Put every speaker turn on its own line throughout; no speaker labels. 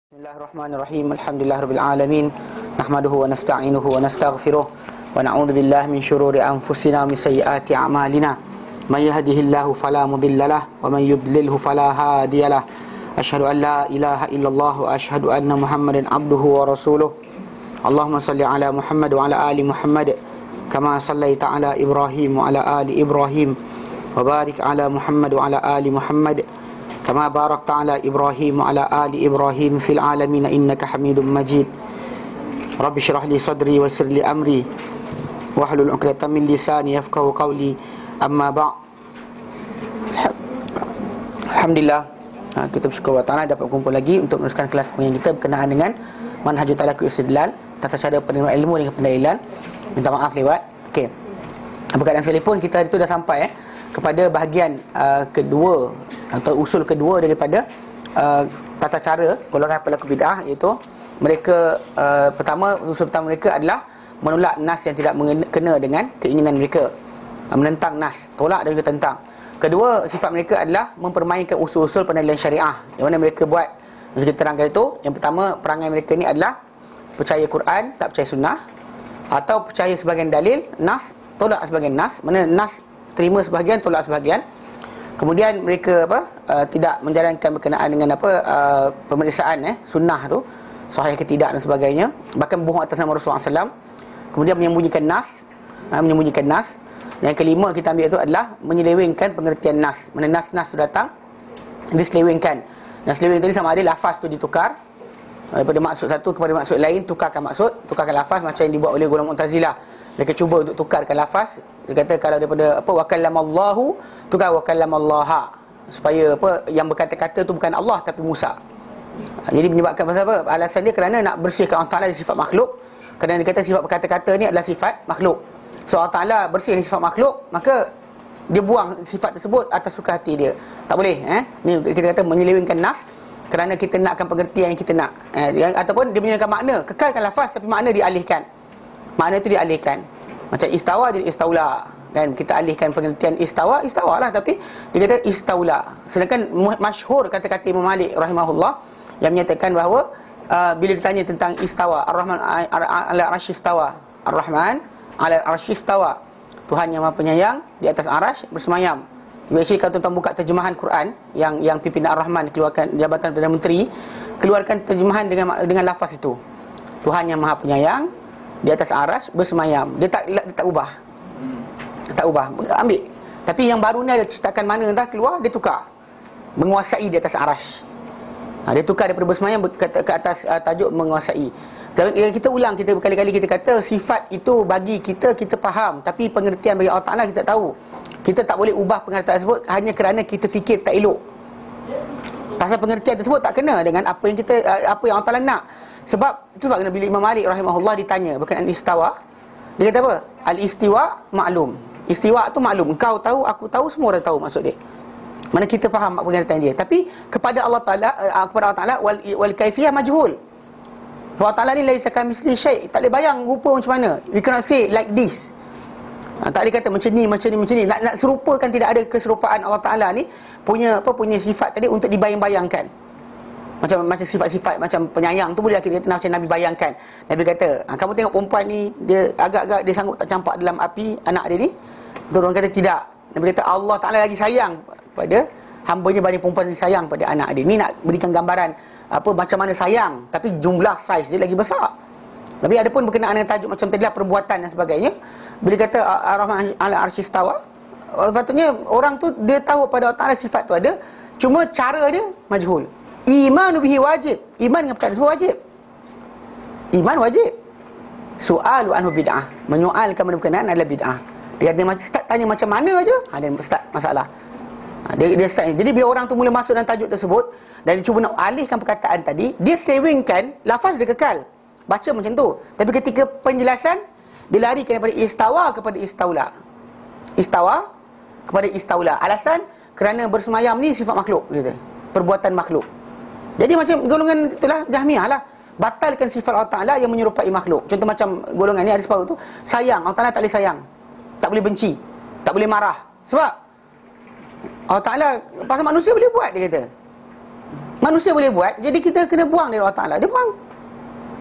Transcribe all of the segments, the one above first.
Bismillahirrahmanirrahim. Alhamdulillahirabbil alamin. Nahmaduhu wa nasta'inuhu wa nastaghfiruh wa na'udzu billahi min shururi anfusina wa min sayyiati a'malina. May yahdihillahu fala mudhillalah wa may yudlilhu fala hadiyalah. Asyhadu an la ilaha illallah wa asyhadu anna Muhammadan abduhu wa rasuluh. Allahumma salli ala Muhammad wa ala ali Muhammad kama sallaita ala Ibrahim wa ala ali Ibrahim wa barik ala Muhammad wa ala ali Muhammad kama barakta ala Ibrahim wa ala ali Ibrahim fil alamin innaka Hamidum Majid. Rabbi shrah li sadri wa yassir li amri wahlul 'uqdatam min lisani yafqahu qawli. Amma ba'. Alhamdulillah, kita bersyukur Allah Ta'ala dapat berkumpul lagi untuk meneruskan kelas pengajian kita berkenaan dengan manhajut talaqul istidlal, tata cara penerimaan ilmu dengan pendalilan. Minta maaf lewat. Okey. Apa keadaan sekalipun, kita hari itu dah sampai kepada bahagian kedua atau usul kedua daripada tata cara golongan pelaku bid'ah, iaitu mereka pertama, usul pertama mereka adalah menolak nas yang tidak kena dengan keinginan mereka, menentang nas, tolak dan juga tentang. Kedua, sifat mereka adalah mempermainkan usul-usul pendalilan syariah, yang mana mereka buat, kita terangkan itu. Yang pertama, perangai mereka ni adalah percaya Quran, tak percaya sunnah, atau percaya sebahagian dalil nas, tolak sebahagian nas, mana nas terima sebahagian, tolak sebahagian. Kemudian mereka tidak menjalankan berkenaan dengan pemeriksaan sunnah tu sahih ke tidak dan sebagainya, bahkan bohong atas nama Rasulullah SAW. Kemudian menyembunyikan nas. Dan yang kelima kita ambil itu adalah menyelewengkan pengertian nas. Mana nas tu datang, diselewengkan. Dan seleweng tadi sama ada lafaz tu ditukar daripada maksud satu kepada maksud lain, tukarkan maksud, tukarkan lafaz, macam yang dibuat oleh golongan Mu'tazilah. Mereka cuba untuk tukarkan lafaz. Dia kata kalau daripada wa kallamallahu, tukar wa kallamallaha, supaya yang berkata-kata tu bukan Allah tapi Musa. Jadi menyebabkan pasal apa? Alasan dia kerana nak bersihkan Allah Ta'ala dari sifat makhluk. Kerana dia kata sifat berkata-kata ni adalah sifat makhluk. So Allah Ta'ala bersih dari sifat makhluk, maka dia buang sifat tersebut atas suka hati dia. Tak boleh. Ni kita kata menyelewengkan nas, kerana kita nakkan pengertian yang kita nak. Ataupun dia menyelewengkan makna, kekalkan lafaz tapi makna dialihkan. Makna itu dialihkan. Macam istawa jadi istaula, kan? Kita alihkan pengertian istawa lah, tapi dia kata istaula. Sedangkan masyhur kata-kata Imam Malik rahimahullah yang menyatakan bahawa bila ditanya tentang istawa, Ar-Rahman ala arsy istawa, Ar-Rahman ala arsy istawa, Tuhan yang Maha Penyayang di atas arasy bersemayam. Biasanya kalau tuan-tuan buka terjemahan Quran yang pimpinan Ar-Rahman keluarkan, Jabatan Perdana Menteri keluarkan terjemahan dengan lafaz itu, Tuhan yang Maha Penyayang di atas arasy bersemayam. Dia tak ubah. Tak ubah. Ambil. Tapi yang baru ni ada cetakan mana dah keluar, dia tukar. Menguasai di atas arasy. Dia tukar daripada bersemayam ke atas tajuk menguasai. Kita ulang, kita berkali-kali kita kata sifat itu bagi kita faham, tapi pengertian bagi Allah Ta'ala kita tak tahu. Kita tak boleh ubah pengertian tersebut hanya kerana kita fikir tak elok. Pasal pengertian tersebut tak kena dengan apa yang Allah Ta'ala nak. Sebab itu sebab bila Imam Malik rahimahullah ditanya berkenaan istawa, dia kata apa? Al-istiwa maklum. Istiwa tu maklum. Engkau tahu, aku tahu, semua orang tahu maksud dia. Mana kita faham pengertian dia. Tapi kepada Allah Ta'ala wal kaifiyah majhul. Allah Ta'ala ni laisa kamitslihi syai'. Tak boleh bayang rupa macam mana. We cannot say like this. Tak boleh kata macam ni. Nak serupakan, tidak ada keserupaan Allah Ta'ala ni punya sifat tadi untuk dibayang-bayangkan. Macam sifat-sifat macam penyayang tu boleh kita kata macam Nabi bayangkan. Nabi kata, kamu tengok perempuan ni, dia agak-agak dia sanggup tak campak dalam api anak dia ni. Betul, orang kata tidak. Nabi kata Allah Ta'ala lagi sayang pada hamba-Nya berbanding perempuan yang sayang pada anak dia. Ni nak berikan gambaran macam mana sayang, tapi jumlah saiz dia lagi besar. Tapi ada pun berkenaan dengan tajuk macam tadilah perbuatan dan sebagainya. Bila kata Ar-Rahman ala arsy istawa, patutnya orang tu dia tahu pada Allah Ta'ala sifat tu ada, cuma cara dia majhul. Imanu bihi wajib. Iman dengan perkara tersebut wajib. Iman wajib. Soalu anhu bid'ah. Menyoalkan benda berkenaan adalah bid'ah. Dia start tanya macam mana aja, dia start masalah. Dia start. Jadi bila orang tu mula masuk dalam tajuk tersebut dan dia cuba nak alihkan perkataan tadi, dia selewengkan, lafaz dia kekal. Baca macam tu. Tapi ketika penjelasan, dia larikan daripada istawa kepada istaula. Istawa kepada istaula. Alasan kerana bersemayam ni sifat makhluk, dia kata. Perbuatan makhluk. Jadi macam golongan itulah Jahmiyah lah, batalkan sifat Allah Ta'ala yang menyerupai makhluk. Contoh macam golongan ni ada sebab tu, sayang, Allah Ta'ala tak boleh sayang, tak boleh benci, tak boleh marah. Sebab Allah Ta'ala pasal manusia boleh buat, dia kata. Manusia boleh buat, jadi kita kena buang dari Allah Ta'ala. Dia buang.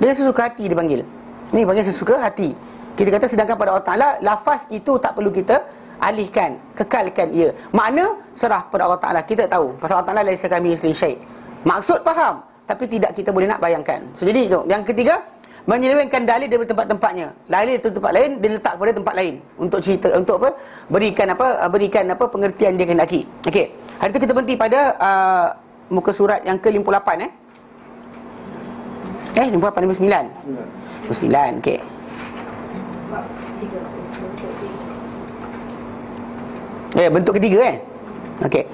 Dia sesuka hati dia panggil. Ini panggil sesuka hati. Kita kata sedangkan pada Allah Ta'ala, lafaz itu tak perlu kita alihkan, kekalkan ia. Makna serah pada Allah Ta'ala. Kita tahu pasal Allah Ta'ala laisa kamitslihi syai'. Maksud faham, tapi tidak kita boleh nak bayangkan. So jadi itu. Yang ketiga, menyelewengkan dalil dari tempat-tempatnya. Dalil itu tempat lain, dia letak pada tempat lain untuk cerita, untuk apa? Berikan pengertian dia kehendaki. Okey. Hari itu kita berhenti pada muka surat yang ke-58 58 59. 59. Okey. Bentuk ketiga Okey.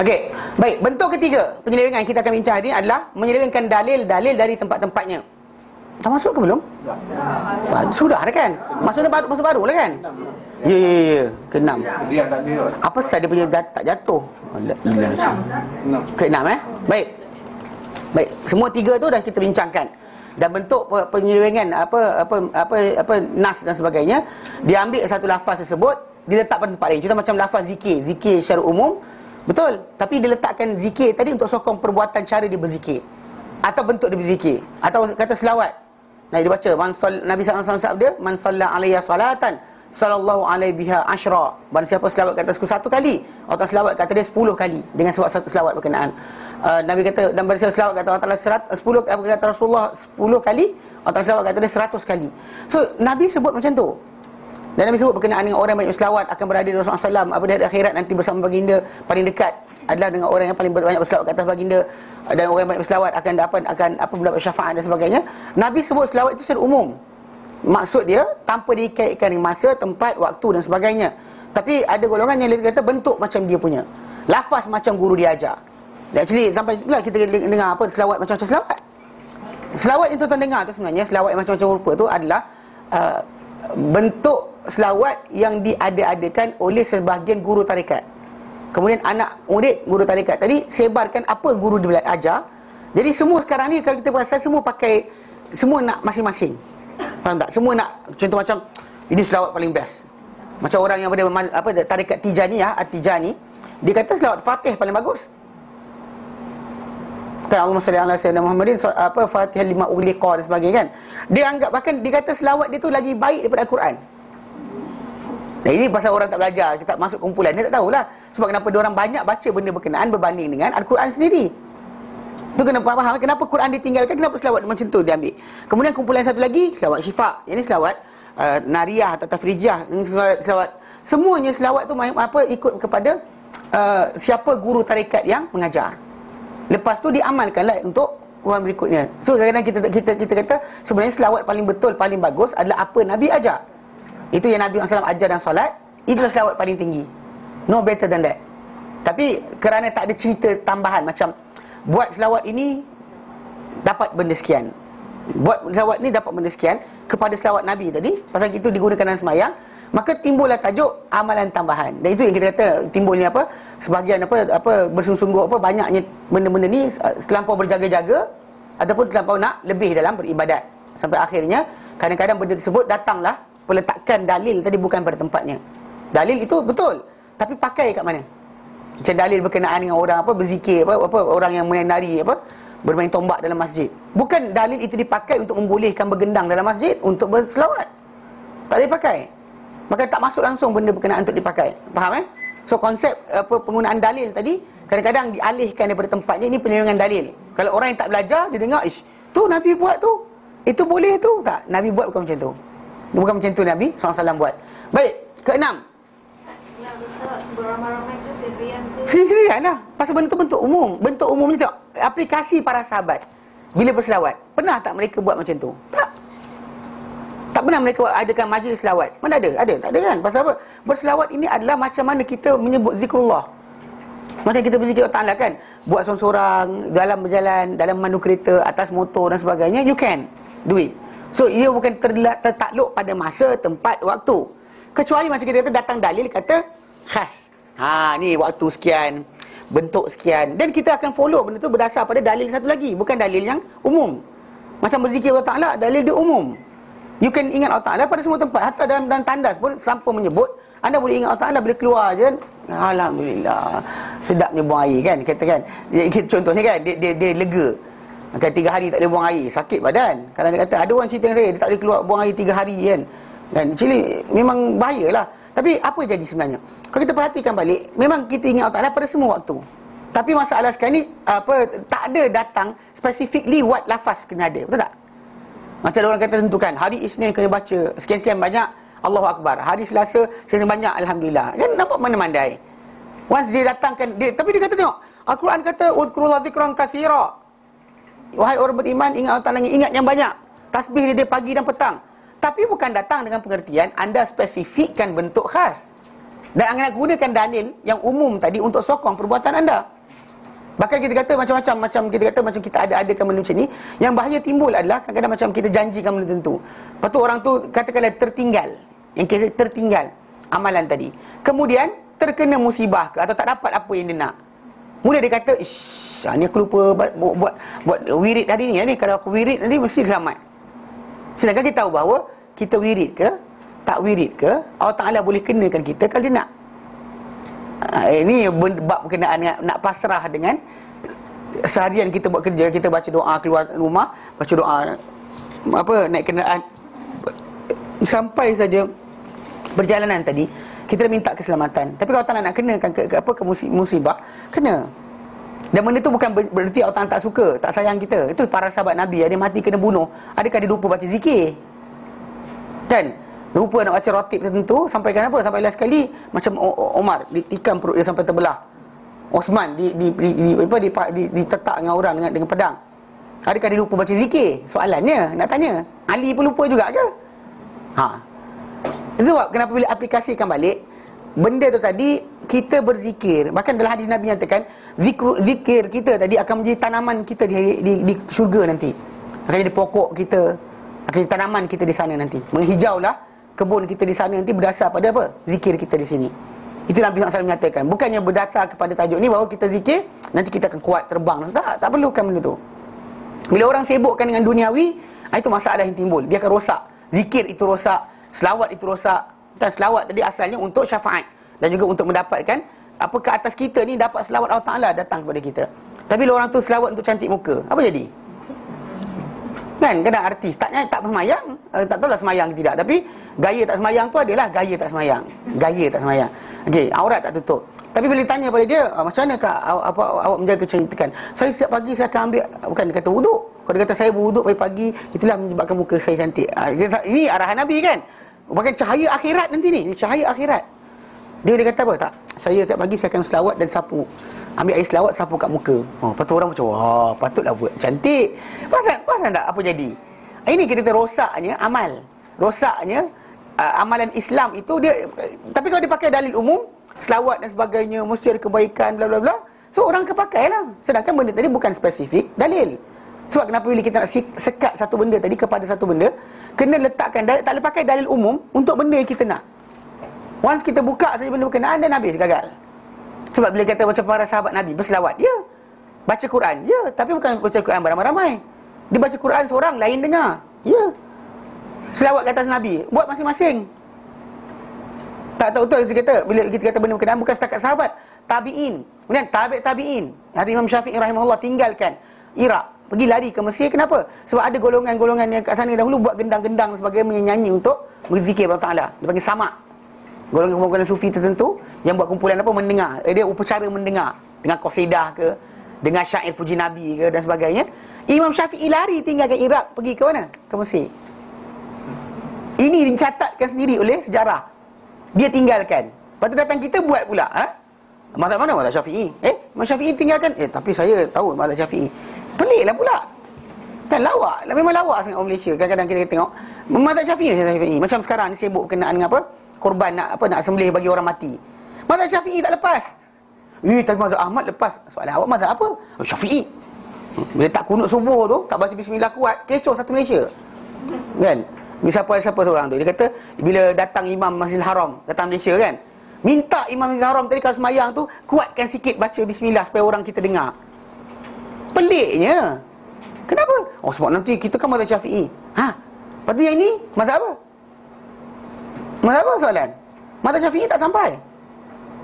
Okey. Baik, bentuk ketiga penyelewengan kita akan bincang hari ini adalah menyelewengkan dalil-dalil dari tempat-tempatnya. Dah masuk ke belum? Sudah dah kan? Maksudnya masa baru lah kan? Ya. Ke-6. Apa sahaja dia punya tak jatuh? Hilang sih. Ke-6 Baik. Semua tiga tu dah kita bincangkan. Dan bentuk penyelewengan nas dan sebagainya, dia ambil satu lafaz tersebut, dia letak pada tempat lain. Contoh macam lafaz zikir secara umum, betul, tapi dia letakkan zikir tadi untuk sokong perbuatan cara dia berzikir atau bentuk dia berzikir, atau kata selawat. Nah, dia baca Nabi SAW sabda, man salla alayya salatan sallallahu alaihi biha asyra. Barang siapa selawat kat atasku satu kali, Allah selawat kat dia 10 kali dengan sebab satu selawat berkenaan. Nabi kata, dan barang siapa selawat kat Allah Taala 10 kata Rasulullah 10 kali, Allah selawat kat dia 100 kali. So Nabi sebut macam tu. Dan Nabi sebut berkenaan dengan orang yang banyak selawat akan berada di Rasulullah SAW pada hari akhirat nanti bersama baginda. Paling dekat adalah dengan orang yang paling banyak berselawat ke atas baginda, dan orang yang banyak berselawat akan mendapat syafaat dan sebagainya. Nabi sebut selawat itu secara umum. Maksud dia tanpa dikaitkan dengan masa, tempat, waktu dan sebagainya. Tapi ada golongan yang kata bentuk macam dia punya, lafaz macam guru dia ajar. Actually sampai itulah kita dengar selawat macam-macam selawat. Selawat yang tuan-tuan dengar tu sebenarnya, selawat yang macam-macam rupa tu adalah bentuk selawat yang diada-adakan oleh sebahagian guru tarikat. Kemudian anak murid guru tarikat tadi sebarkan apa guru dia ajar. Jadi semua sekarang ni kalau kita perasan, semua pakai, semua nak masing-masing. Faham tak? Semua nak, contoh macam ini selawat paling best. Macam orang yang pada tarikat Tijaniyah, At-Tijani, dia kata selawat Fatih paling bagus. Kan Allahumma salli ala sayyidina Muhammadin Fatihah lima ughliqa dan sebagainya kan. Dia anggap, bahkan dia kata selawat dia tu lagi baik daripada Al-Quran. Nah, ini pasal orang tak belajar, kita tak masuk kumpulan, dia tak tahulah sebab kenapa dia orang banyak baca benda berkenaan berbanding dengan Al-Quran sendiri. Tu kena faham kenapa Quran ditinggalkan, kenapa selawat macam tu dia ambil. Kemudian kumpulan satu lagi, selawat syifa. Ini selawat nariyah atau tafrijiyah, selawat. Semuanya selawat tu ikut kepada siapa guru tarikat yang mengajar. Lepas tu diamalkanlah untuk orang berikutnya. So kadang-kadang kita kata sebenarnya selawat paling betul, paling bagus adalah apa Nabi ajar. Itu yang Nabi SAW ajar dan solat, itulah selawat paling tinggi. No better than that. Tapi kerana tak ada cerita tambahan macam buat selawat ini dapat benda sekian, buat selawat ni dapat benda sekian kepada selawat Nabi tadi, pasal itu digunakan dalam sembahyang, maka timbullah tajuk amalan tambahan. Dan itu yang kita kata timbulnya sebahagian bersungguh-sungguh banyaknya benda-benda ni terlampau berjaga-jaga ataupun terlampau nak lebih dalam beribadat, sampai akhirnya kadang-kadang benda tersebut datanglah peletakan dalil tadi bukan pada tempatnya. Dalil itu betul, tapi pakai kat mana? Macam dalil berkenaan dengan orang berzikir, orang yang menari bermain tombak dalam masjid. Bukan dalil itu dipakai untuk membolehkan bergendang dalam masjid untuk berselawat. Tak boleh pakai. Maka tak masuk langsung benda berkenaan untuk dipakai. Faham So konsep penggunaan dalil tadi kadang-kadang dialihkan daripada tempatnya. Ini penyelewengan dalil. Kalau orang yang tak belajar, dia dengar, tu Nabi buat tu, itu boleh tu. Tak, Nabi buat bukan macam tu. Bukan macam tu Nabi SAW buat. Baik, ke-6.
Yang beramai-ramai tu
sendiri-sendirian lah. Pasal benda tu bentuk umum. Bentuk umumnya tengok aplikasi para sahabat bila berselawat. Pernah tak mereka buat macam tu? Tak pernah mereka adakan majlis selawat. Mana ada? Ada? Tak ada kan? Pasal apa? Berselawat ini adalah macam mana kita menyebut zikrullah. Macam kita berzikir Allah Ta'ala kan, buat seorang-seorang, dalam berjalan, dalam mandu kereta, atas motor dan sebagainya, you can do it. So ia bukan tertakluk pada masa, tempat, waktu. Kecuali macam kita kata datang dalil kata khas. Ni waktu sekian, bentuk sekian, dan kita akan follow benda tu berdasar pada dalil satu lagi, bukan dalil yang umum. Macam berzikir Allah Ta'ala, dalil dia umum. You can ingat Allah Ta'ala pada semua tempat. Hatta dalam tandas pun, sampai menyebut, anda boleh ingat Allah Ta'ala bila keluar je, Alhamdulillah, sedapnya buang air kan, kata kan. Contohnya kan, dia lega. Kan 3 hari tak boleh buang air, sakit badan. Kalau dia kata, ada orang cerita dengan saya, dia tak boleh keluar buang air 3 hari kan. Actually, memang bahayalah. Tapi apa jadi sebenarnya? Kalau kita perhatikan balik, memang kita ingat Allah Ta'ala pada semua waktu. Tapi masalah sekarang ni, tak ada datang specifically what lafaz kena ada, betul tak? Macam ada orang kata tentukan, hari Isnin kena baca sekian-sekian banyak Allahu Akbar, hari Selasa sekian banyak Alhamdulillah. Kan nampak mana mandai. Once dia datangkan dia, tapi dia kata tengok, Al-Quran kata uzkurullah zikran katsira. Wahai orang beriman, ingat Allah Ta'ala, ingat yang banyak. Tasbih dia pagi dan petang. Tapi bukan datang dengan pengertian anda spesifikkan bentuk khas. Dan anda gunakan dalil yang umum tadi untuk sokong perbuatan anda. Bahkan kita kata macam-macam, macam kita kata macam kita ada-adakan benda macam ni. Yang bahaya timbul adalah kadang-kadang macam kita janjikan benda tentu. Lepas tu orang tu katakanlah tertinggal. Yang kita tertinggal amalan tadi. Kemudian terkena musibah ke atau tak dapat apa yang dia nak. Mula dia kata, ish, ni aku lupa buat wirid hari ni. Kalau aku wirid nanti mesti selamat. Sedangkan kita tahu bahawa kita wirid ke, tak wirid ke, Allah Ta'ala boleh kenakan kita kalau dia nak. Ini bab berkenaan dengan nak pasrah dengan seharian kita buat kerja, kita baca doa keluar rumah, baca doa naik kenderaan, sampai saja perjalanan tadi kita dah minta keselamatan. Tapi kalau Allah nak kenakan ke musibah, kena. Dan benda tu bukan berarti Allah tak suka, tak sayang kita. Itu para sahabat Nabi, ada mati kena bunuh, adakah dia lupa baca zikir? Kan? Lupa nak baca rotib tertentu, sampaikan apa? Sampai last sekali macam Omar ditikam perut dia sampai terbelah. Osman ditetak dengan orang dengan pedang. Adakah dia lupa baca zikir? Soalannya nak tanya. Ali pun lupa juga ke? Itu kenapa bila aplikasikan balik benda tu tadi, kita berzikir. Bahkan dalam hadis Nabi nyatakan zikir kita tadi akan menjadi tanaman kita di syurga nanti. Akan jadi pokok kita, akan jadi tanaman kita di sana nanti. Menghijaulah kebun kita di sana nanti berdasar pada apa? Zikir kita di sini. Itu Nabi SAW menyatakan. Bukannya berdasar kepada tajuk ni bahawa kita zikir nanti kita akan kuat terbang. Tak perlukan benda tu. Bila orang sibukkan dengan duniawi, itu masalah yang timbul. Dia akan rosak. Zikir itu rosak, selawat itu rosak. Dan selawat tadi asalnya untuk syafaat dan juga untuk mendapatkan apa ke atas kita ni, dapat selawat Allah Ta'ala datang kepada kita. Tapi bila orang tu selawat untuk cantik muka, apa jadi? Kan kadang artis tak semayang, tak tahulah semayang ke tidak, tapi gaya tak semayang tu adalah gaya tak semayang. Gaya tak semayang. Okey, aurat tak tutup. Tapi bila ditanya pada dia, macam mana kak awak menjaga kecantikan? Saya setiap pagi saya akan ambil, bukan dia kata wuduk. Kalau dia kata saya berwuduk pagi-pagi, itulah menyebabkan muka saya cantik. Ini arahan Nabi kan? Bahkan cahaya akhirat nanti ni, cahaya akhirat. Dia kata apa? Tak, saya setiap pagi saya akan selawat dan sapu. Ambil air selawat, sapu kat muka. Lepas tu orang macam, wah, patutlah buat cantik. Perasan tak apa jadi? Ini kita kata rosaknya amal. Rosaknya amalan Islam itu dia. Tapi kalau dia pakai dalil umum, selawat dan sebagainya, mesti ada kebaikan, bla bla bla, so orang akan pakai lah. Sedangkan benda tadi bukan spesifik dalil. Sebab kenapa bila kita nak sekat satu benda tadi kepada satu benda, kena letakkan dalil, tak boleh pakai dalil umum untuk benda yang kita nak. Once kita buka saja benda berkenaan, dan habis, gagal. Sebab bila kata macam para sahabat Nabi berselawat, ya. Baca Quran, ya. Tapi bukan baca Quran beramai-ramai. Dia baca Quran seorang, lain dengar, ya. Selawat ke atas Nabi, buat masing-masing. Tak tahu betul kita kata, bila kita kata benda berkenaan, bukan setakat sahabat, tabi'in. Kemudian tabi'in. Hati Imam Syafi'i rahimahullah tinggalkan Iraq, pergi lari ke Mesir. Kenapa? Sebab ada golongan-golongan yang kat sana dahulu buat gendang-gendang dan sebagainya, menyanyi untuk berzikir Allah Ta'ala. Dia panggil samak. Golongan-golongan sufi tertentu yang buat kumpulan apa, mendengar. Dia upacara mendengar dengan qasidah ke, dengan syair puji Nabi ke dan sebagainya. Imam Syafi'i lari tinggalkan Iraq, pergi ke mana? Ke Mesir. Ini dicatatkan sendiri oleh sejarah. Dia tinggalkan. Lepas tu datang kita buat pula, mazhab mana? Mazhab Syafi'i. Imam Syafi'i tinggalkan. Tapi saya tahu mazhab Syafi'i. Peliklah pula. Kan lawak. Memang lawak sangat orang Malaysia. Kadang-kadang kita tengok mazhab Syafi'i. Macam sekarang ni sibuk kenaan dengan apa? Korban nak sembelih bagi orang mati. Mazhab Syafi'i tak lepas. Tapi mazhab Ahmad lepas. Soalan awak mazhab apa? Syafi'i. Bila tak kunut subuh tu, tak baca bismillah kuat, kecoh satu Malaysia. Kan? Siapa seorang tu, dia kata bila datang Imam Masjidil Haram, datang Malaysia kan, minta Imam Masjidil Haram tadi kalau semayang tu kuatkan sikit baca bismillah supaya orang kita dengar. Peliknya. Kenapa? Sebab nanti kita kan mazhab Syafi'i. Lepas tu yang ini mazhab apa? Mazhab apa soalan? Mazhab Syafi'i tak sampai.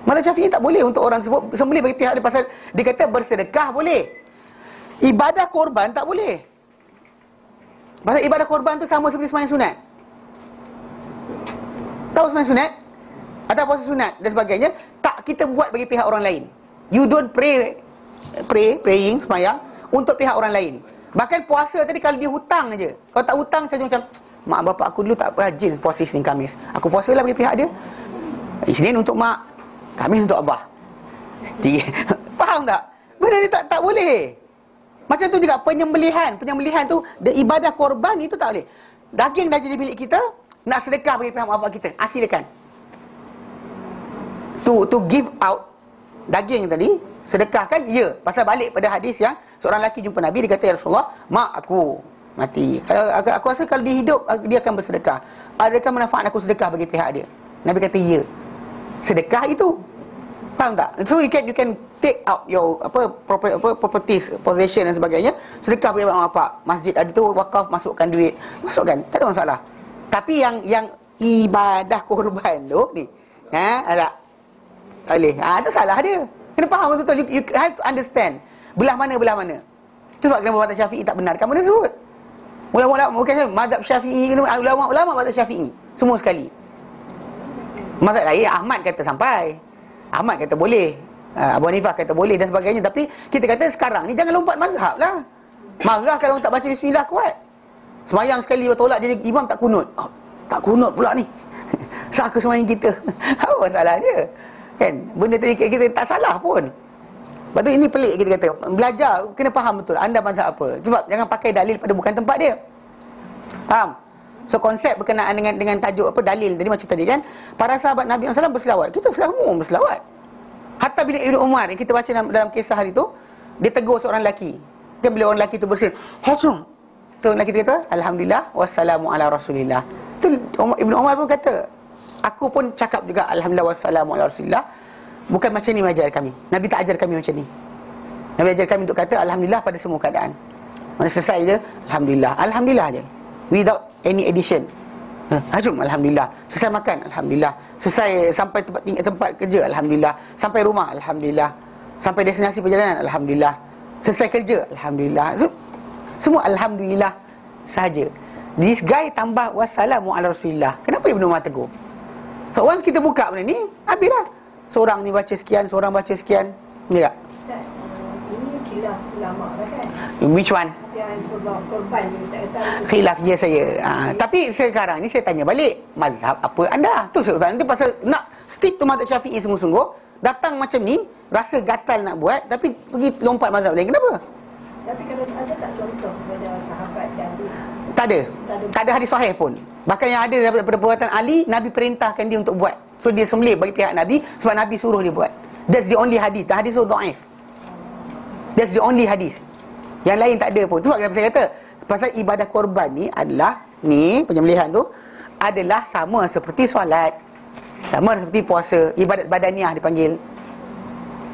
Mazhab Syafi'i tak boleh untuk orang sebut sembelih bagi pihak dia, pasal dia kata bersedekah boleh. Ibadah korban tak boleh. Pasal ibadah korban tu sama seperti sembahyang sunat. Tahu sembahyang sunat? Atau puasa sunat dan sebagainya, tak kita buat bagi pihak orang lain. You don't praying, sembahyang untuk pihak orang lain. Bahkan puasa tadi kalau dia hutang aja. Kalau tak hutang macam mak bapak aku dulu tak rajin puasa Isnin Khamis. Aku puasalah bagi pihak dia. Isnin untuk mak, Khamis untuk abah. Faham tak? Benda ni tak boleh. Macam tu juga penyembelihan tu, ibadah korban itu tak boleh. Daging dah jadi milik kita, nak sedekah bagi pihak mak bapak kita, silakan. To give out daging tadi, sedekahkan, ya. Pasal balik pada hadis yang seorang lelaki jumpa Nabi, dia kata, ya Rasulullah, mak aku mati. Kalau aku rasa kalau dia hidup, dia akan bersedekah. Adakah manfaat aku sedekah bagi pihak dia? Nabi kata, ya. Sedekah itu. Faham tak? So you can take out your properties, possession dan sebagainya, sedekah bagi mak bapak. Masjid ada tu wakaf, masukkan duit. Masukkan, tak ada masalah. Tapi yang ibadah korban tu ni, ada tak boleh. Itu salah dia. Kena faham betul-betul. You have to understand. Belah mana. Itu sebab kenapa mazhab Syafi'i tak benarkan benda tersebut. Ulama-ulama, bukan mazhab Syafi'i, ulama-ulama mazhab Syafi'i semua sekali. Mazhab lain, Ahmad kata sampai, Ahmad kata boleh, Abu Hanifah kata boleh dan sebagainya. Tapi kita kata sekarang ni jangan lompat mazhab lah. Marah kalau orang tak baca bismillah kuat. Semayang sekali tolak jadi imam tak kunut. Tak kunut pula ni. Sah ke semayang kita? Apa masalah dia? Kan? Benda tadi kita tak salah pun. Lepas tu ini pelik kita kata. Belajar, kena faham betul anda mazhab apa. Sebab jangan pakai dalil pada bukan tempat dia. Faham? So konsep berkenaan dengan tajuk dalil tadi macam tadi kan. Para sahabat Nabi SAW berselawat. Kita semua berselawat. Hatta bila Ibnu Umar yang kita baca dalam kisah hari tu, dia tegur seorang lelaki. Kan bila orang lelaki tu bersin, "Hajum." Tu lelaki tu kata, "Alhamdulillah wassalamu ala Rasulillah." Tu Ibnu Umar pun kata, aku pun cakap juga alhamdulillah wassalamu ala Rasulillah. Bukan macam ni mengajar kami. Nabi tak ajar kami macam ni. Nabi ajar kami untuk kata alhamdulillah pada semua keadaan. Mana selesai je, alhamdulillah. Alhamdulillah je. Without any addition. Hajum, alhamdulillah. Selesai makan, alhamdulillah. Selesai sampai tempat kerja, alhamdulillah. Sampai rumah, alhamdulillah. Sampai destinasi perjalanan, alhamdulillah. Selesai kerja, alhamdulillah. Semua alhamdulillah sahaja. This guy tambah wassalamu ala Rasulillah. Kenapa Ibnu Umar tegur? So once kita buka benda ni, habislah. Seorang ni baca sekian, seorang baca sekian. Ya tak?
Ustaz, ini khilaf ulama lah kan?
Which one?
Yang korban ni Ustaz kata.
Khilaf ya saya. Tapi sekarang ni saya tanya balik, mazhab apa anda? Tu Ustaz, nanti pasal nak stick to mazhab Syafi'i sungguh-sungguh, datang macam ni, rasa gatal nak buat, tapi pergi lompat mazhab lain. Kenapa?
Tapi kalau ada tak contoh kepada sahabat dan
Tak ada hadis sahih pun. Bahkan yang ada daripada perbuatan Ali, Nabi perintahkan dia untuk buat. So dia sembelih bagi pihak Nabi sebab Nabi suruh dia buat. That's the only hadis. The hadis tu dhaif. That's the only hadis. Yang lain tak ada pun. Tu sebab saya kata pasal ibadah korban ni adalah penyembelihan tu adalah sama seperti solat, sama seperti puasa, ibadat badaniah dipanggil.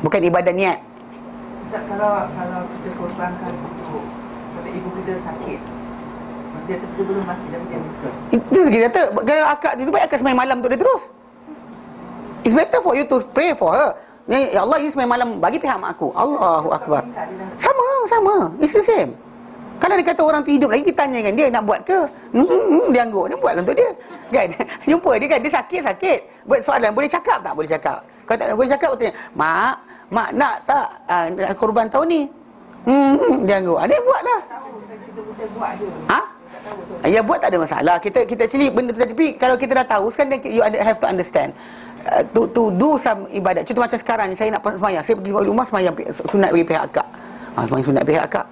Bukan ibadah niat.
Ustaz, kalau kita korbankan untuk kalau ibu kita sakit, dia belum mati tapi dia meninggal.
Itu kita kata kalau akad tu baik akad sembahyang malam untuk dia terus. It's better for you to pray for her. Ni ya Allah, ini sembahyang malam bagi pihak mak aku. Allahu akbar. Sama. It's the same. Kalau dia kata orang tu hidup lagi, kita tanyakan dia nak buat ke? Dia angguk, dia buatlah untuk dia. Kan? Jumpa dia kan, dia sakit. Buat soalan, boleh cakap tak? Boleh cakap. Kalau tak boleh cakap, tanya, Mak nak tak korban tahun ni? Dia angguk. Dia buatlah.
Kita mesti buat je.
Ya, buat tak ada masalah. Kita actually benda tu, tapi kalau kita dah tahu, sekarang you have to understand. To do some ibadat. Contoh macam sekarang ni, saya nak sembahyang, saya pergi rumah sembahyang sunat bagi pihak akak. Sembahyang sunat pihak akak.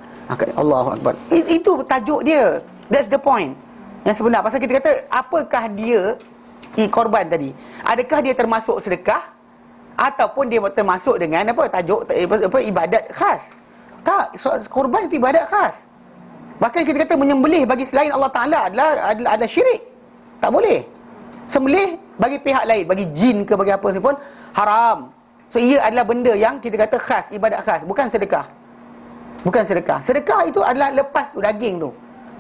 Allahu akbar. Itu tajuk dia. That's the point. Yang sebenar. Pasal kita kata, apakah dia korban tadi? Adakah dia termasuk sedekah ataupun dia termasuk dengan tajuk ibadat khas? Tak, korban itu ibadat khas. Bahkan kita kata menyembelih bagi selain Allah Ta'ala adalah syirik. Tak boleh. Sembelih bagi pihak lain, bagi jin ke bagi apa pun haram. So ia adalah benda yang kita kata khas, ibadat khas, bukan sedekah. Bukan sedekah. Sedekah itu adalah lepas tu daging tu.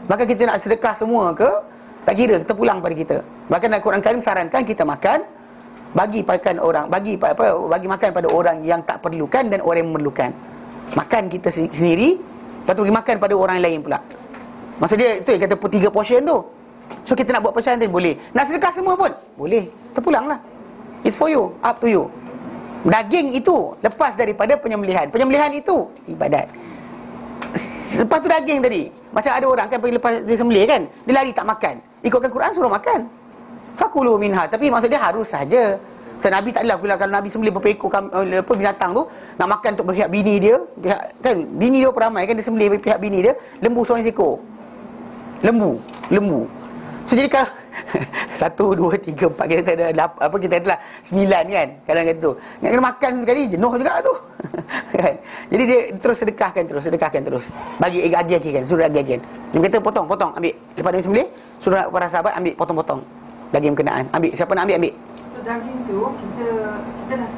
Bahkan kita nak sedekah semua ke, tak kira, kita pulang pada kita. Bahkan Al-Quran Karim sarankan kita makan bagi makan pada orang yang tak perlukan dan orang yang memerlukan. Makan kita sendiri, lepas tu bagi makan pada orang lain pula. Maksud dia tu yang kata 3 portion tu. So kita nak buat portion tu boleh. Nak sedekah semua pun boleh. Terpulanglah. It's for you, up to you. Daging itu lepas daripada penyembelihan. Penyembelihan itu ibadat. Lepas tu daging tadi, macam ada orang kan pergi lepas dia sembelih kan, dia lari tak makan. Ikutkan Quran suruh makan. Fakulu minha, tapi maksud dia harus saja. Sebab Nabi tak adalah kalau Nabi sembelih berapa ekor binatang tu nak makan untuk pihak bini dia, pihak kan bini dia peramai kan, dia sembelih pihak bini dia, lembu seorang ekor. Lembu. So jadi kalau 1, 2, 3, 4 kita ada apa kita adalah 9 kan. Kadang kata tu. Nak kena makan sekali jenuh juga tu. Kan. Jadi dia terus sedekahkan terus. Bagi agi-agikan, suruh agi-agikan. Dia kata potong, ambil. Lepas dia sembelih, suruh para sahabat ambil potong-potong daging berkenaan. Ambil, siapa nak ambil.
So daging tu kita nak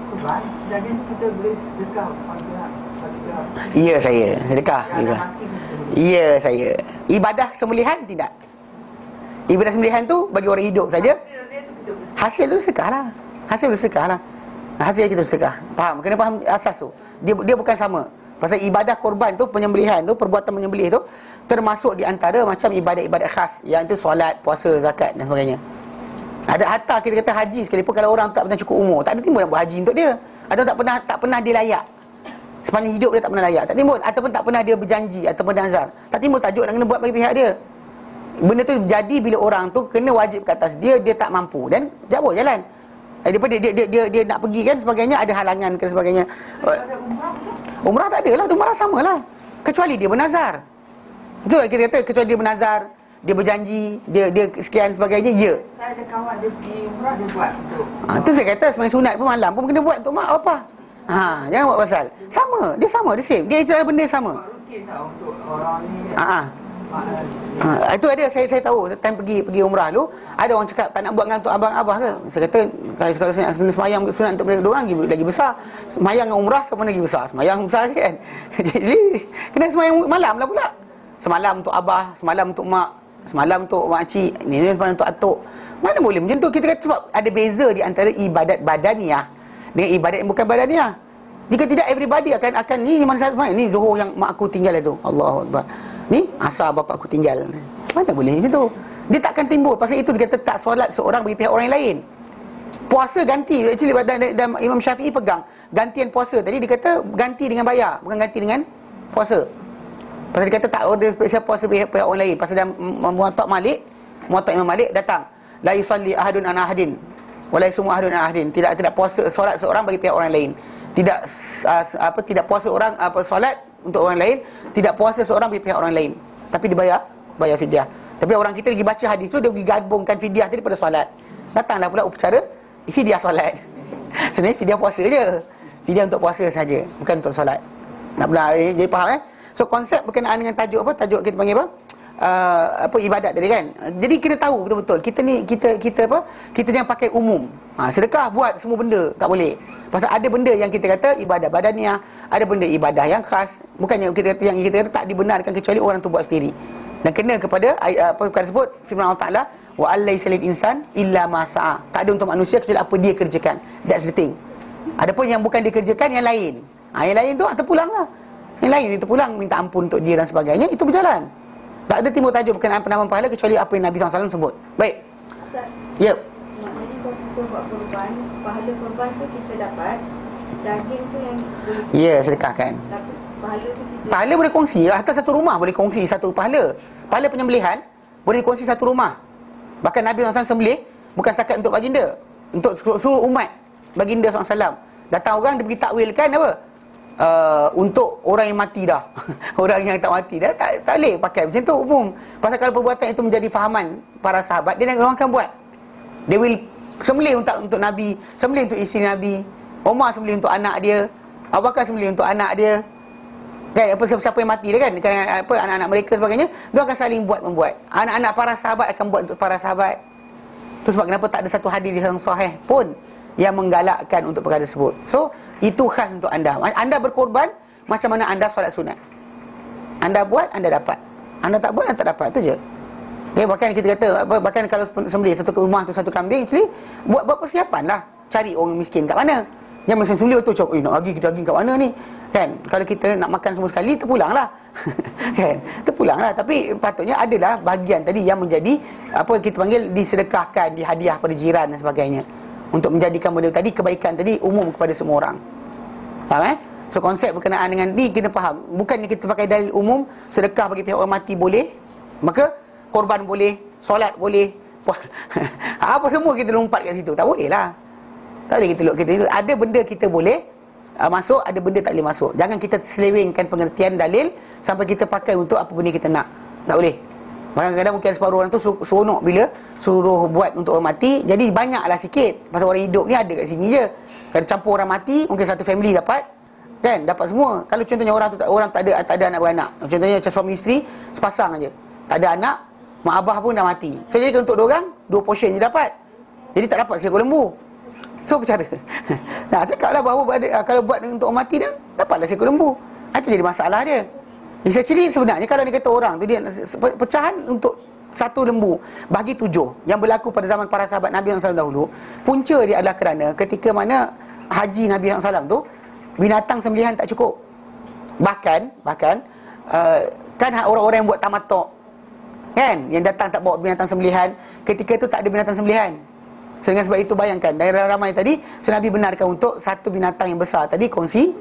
kurban, daging tu kita boleh sedekah pada
Ya saya, sedekah.
yang dah mati pun kita boleh.
Ya saya. Ibadah sembelihan tidak. Ibadah sembelihan tu bagi orang hidup saja.
Hasil dia tu kita boleh
Hasil tu sedekah lah. Hasil kita sedekah. Faham? Kena faham asas tu. Dia bukan sama. Pasal ibadah korban tu, penyembelihan tu, perbuatan menyembelih tu termasuk di antara macam ibadat-ibadat khas, yang tu solat, puasa, zakat dan sebagainya. Ada hatta kita kata haji sekalipun, kalau orang tak pernah cukup umur, tak ada timbul nak buat haji untuk dia. Atau tak pernah dia layak. Sepanjang hidup dia tak pernah layak, tak timbul. Ataupun tak pernah dia berjanji ataupun nazar, tak timbul tajuk nak kena buat bagi pihak dia. Benda tu jadi bila orang tu kena wajib ke atas dia tak mampu dan dia boleh jalan. Daripada dia nak pergi kan sebagainya, ada halangan dan sebagainya.
ada umrah pun.
Umrah tak adalah, tu umrah samalah. Kecuali dia bernazar. Itu kita kata kecuali dia bernazar, dia berjanji, dia sekian sebagainya, ya.
Saya ada kawan dia pergi umrah, dia buat untuk
Tu saya kata sembahyang sunat pun malam pun kena buat untuk mak apa. Jangan buat pasal. Dia sama, dia same. Dia istilah benda sama.
buat rutin tau untuk orang ni.
Itu ada saya tahu time pergi umrah dulu, ada orang cakap tak nak buat dengan untuk abang-abah ke. Saya kata kalau saya nak kena sembahyang sunat untuk mereka dua orang lagi besar. Sembahyang dengan umrah sama lagi besar. Sembahyang besar kan. Jadi kena sembahyang malam lah pula. Semalam untuk abah, semalam untuk mak, semalam untuk makcik, ni semalam untuk atuk. Mana boleh macam tu? Kita kata sebab ada beza di antara ibadat badaniah dengan ibadat yang bukan badaniah. Jika tidak, everybody akan ni mana satu main ni Zuhur yang mak aku tinggal itu. Allahu Akbar. Ni asar bapak aku tinggal. Mana boleh macam tu? Dia takkan timbul. Pasal itu dia kata tak solat seorang bagi pihak orang lain. Puasa ganti. Actually dan Imam Syafi'i pegang gantian puasa tadi, dia kata ganti dengan bayar, bukan ganti dengan puasa. Pasal dia kata tak order spesial puasa pihak orang lain. Pasal dia Muwatta Imam Malik datang, la yusalli ahadun an ahadin wa la yusumu ahadun an ahadin. Tidak puasa solat seorang bagi pihak orang lain. Tidak puasa orang solat untuk orang lain, tidak puasa seorang bagi pihak orang lain. Tapi dibayar fidyah. Tapi orang kita lagi baca hadis tu, dia pergi gabungkan fidyah tadi pada solat. Datanglah pula upacara fidyah solat. Sebenarnya fidyah puasa je. Fidyah untuk puasa saja, bukan untuk solat. Nak pula jadi faham So konsep berkenaan dengan tajuk kita panggil ibadat tadi kan. Jadi kita tahu betul-betul kita ni kita jangan pakai umum. Sedekah buat semua benda tak boleh. Pasal ada benda yang kita kata ibadah badaniah, ada benda ibadah yang khas, bukannya kita kata yang kita kata tak dibenarkan kecuali orang tu buat sendiri. Dan kena kepada perkara tersebut firman Allah Taala, wa allaisa lil insan illa ma sa'a. Tak ada untuk manusia kecuali apa dia kerjakan. That's the thing. Adapun yang bukan dikerjakan yang lain. Yang lain tu terpulanglah. Yang lain itu pulang minta ampun untuk dia dan sebagainya, itu berjalan. Tak ada timbul tajuk berkenaan penambahan pahala kecuali apa yang Nabi SAW sebut. Baik.
Ustaz,
Ya.
maknanya kalau kita buat korban, pahala korban tu kita dapat, daging tu yang boleh
Ya, sedekahkan.
tapi pahala tu kita
Pahala boleh kongsi. Atas satu rumah boleh kongsi satu pahala. Pahala penyembelihan boleh dikongsi satu rumah. Bahkan Nabi SAW sembelih bukan setakat untuk baginda, untuk seluruh umat baginda SAW. Datang orang dia pergi takwilkan apa? Untuk orang yang mati dah. Orang yang tak mati dah tak boleh pakai macam tu umum. Pasal kalau perbuatan itu menjadi fahaman para sahabat, dia orang akan buat. They will sembelih untuk Nabi, sembelih untuk isteri Nabi, Umar sembelih untuk anak dia, Abu Bakar sembelih untuk anak dia. Kan siapa yang mati dia kan, anak-anak mereka sebagainya, dia akan saling membuat. Anak-anak para sahabat akan buat untuk para sahabat. Tu sebab kenapa tak ada satu hadis yang sahih pun yang menggalakkan untuk perkara tersebut. So itu khas untuk anda. Anda berkorban macam mana anda solat sunat. Anda buat, anda dapat. Anda tak buat, anda tak dapat. Itu je. Okay, bahkan kita kata bahkan kalau sembelih satu rumah tu satu kambing, actually buat persiapan lah. Cari orang miskin kat mana. Yang masa sembelih betul cakap, nak pergi kita pergi kat mana ni? Kan? Kalau kita nak makan semua sekali, terpulanglah. Kan? Terpulanglah. Tapi patutnya adalah bahagian tadi yang menjadi apa kita panggil disedekahkan, dihadiah pada jiran dan sebagainya. Untuk menjadikan benda tadi, kebaikan tadi umum kepada semua orang. Faham So konsep berkenaan dengan ni kita faham. Bukannya kita pakai dalil umum, sedekah bagi pihak orang mati boleh, maka korban boleh, solat boleh. Apa semua kita lompat kat situ. Tak boleh lah. Tak boleh kita itu. Ada benda kita boleh masuk, ada benda tak boleh masuk. Jangan kita selewengkan pengertian dalil sampai kita pakai untuk apa benda kita nak. Tak boleh. Kadang-kadang mungkin separuh orang tu seronok bila suruh buat untuk orang mati, jadi banyaklah sikit. Pasal orang hidup ni ada kat sini je. Kalau campur orang mati, mungkin satu family dapat, kan? Dapat semua. Kalau contohnya orang tak ada anak beranak. Contohnya macam suami isteri sepasang aja. Tak ada anak, mak abah pun dah mati. So jadi untuk dua orang, 2 portion je dapat. Jadi tak dapat seekor lembu. So apa cara? Nah, cakaplah bahawa kalau buat untuk orang mati dah, dapatlah seekor lembu. Itu jadi masalah dia. It's actually sebenarnya kalau dia kata orang tu dia pecahan untuk satu lembu bagi 7 yang berlaku pada zaman para sahabat Nabi SAW dahulu. Punca dia adalah kerana ketika mana haji Nabi SAW tu, binatang sembelihan tak cukup. Bahkan kan orang-orang yang buat tamattu', kan, yang datang tak bawa binatang sembelihan, ketika itu tak ada binatang sembelihan. So dengan sebab itu bayangkan dari ramai tadi, so Nabi benarkan untuk satu binatang yang besar tadi kongsi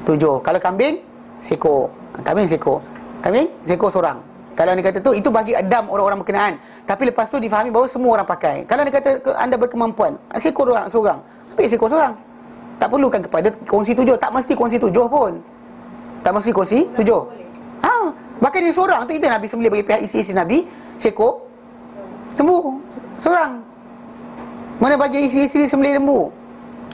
7. Kalau kambing seekor, kambing seekor seorang. Kalau dia kata tu, itu bagi adam orang-orang berkenaan. Tapi lepas tu difahami bahawa semua orang pakai. Kalau dia kata anda berkemampuan, seekor seorang, ambil seekor seorang. Tak perlukan kepada kongsi 7. Tak mesti kongsi 7 pun. Tak mesti kongsi 7. Bahkan dia seorang tu, itu Nabi sembelih bagi pihak isteri Nabi, seekor lembu seorang. Mana bagi isteri sembelih lembu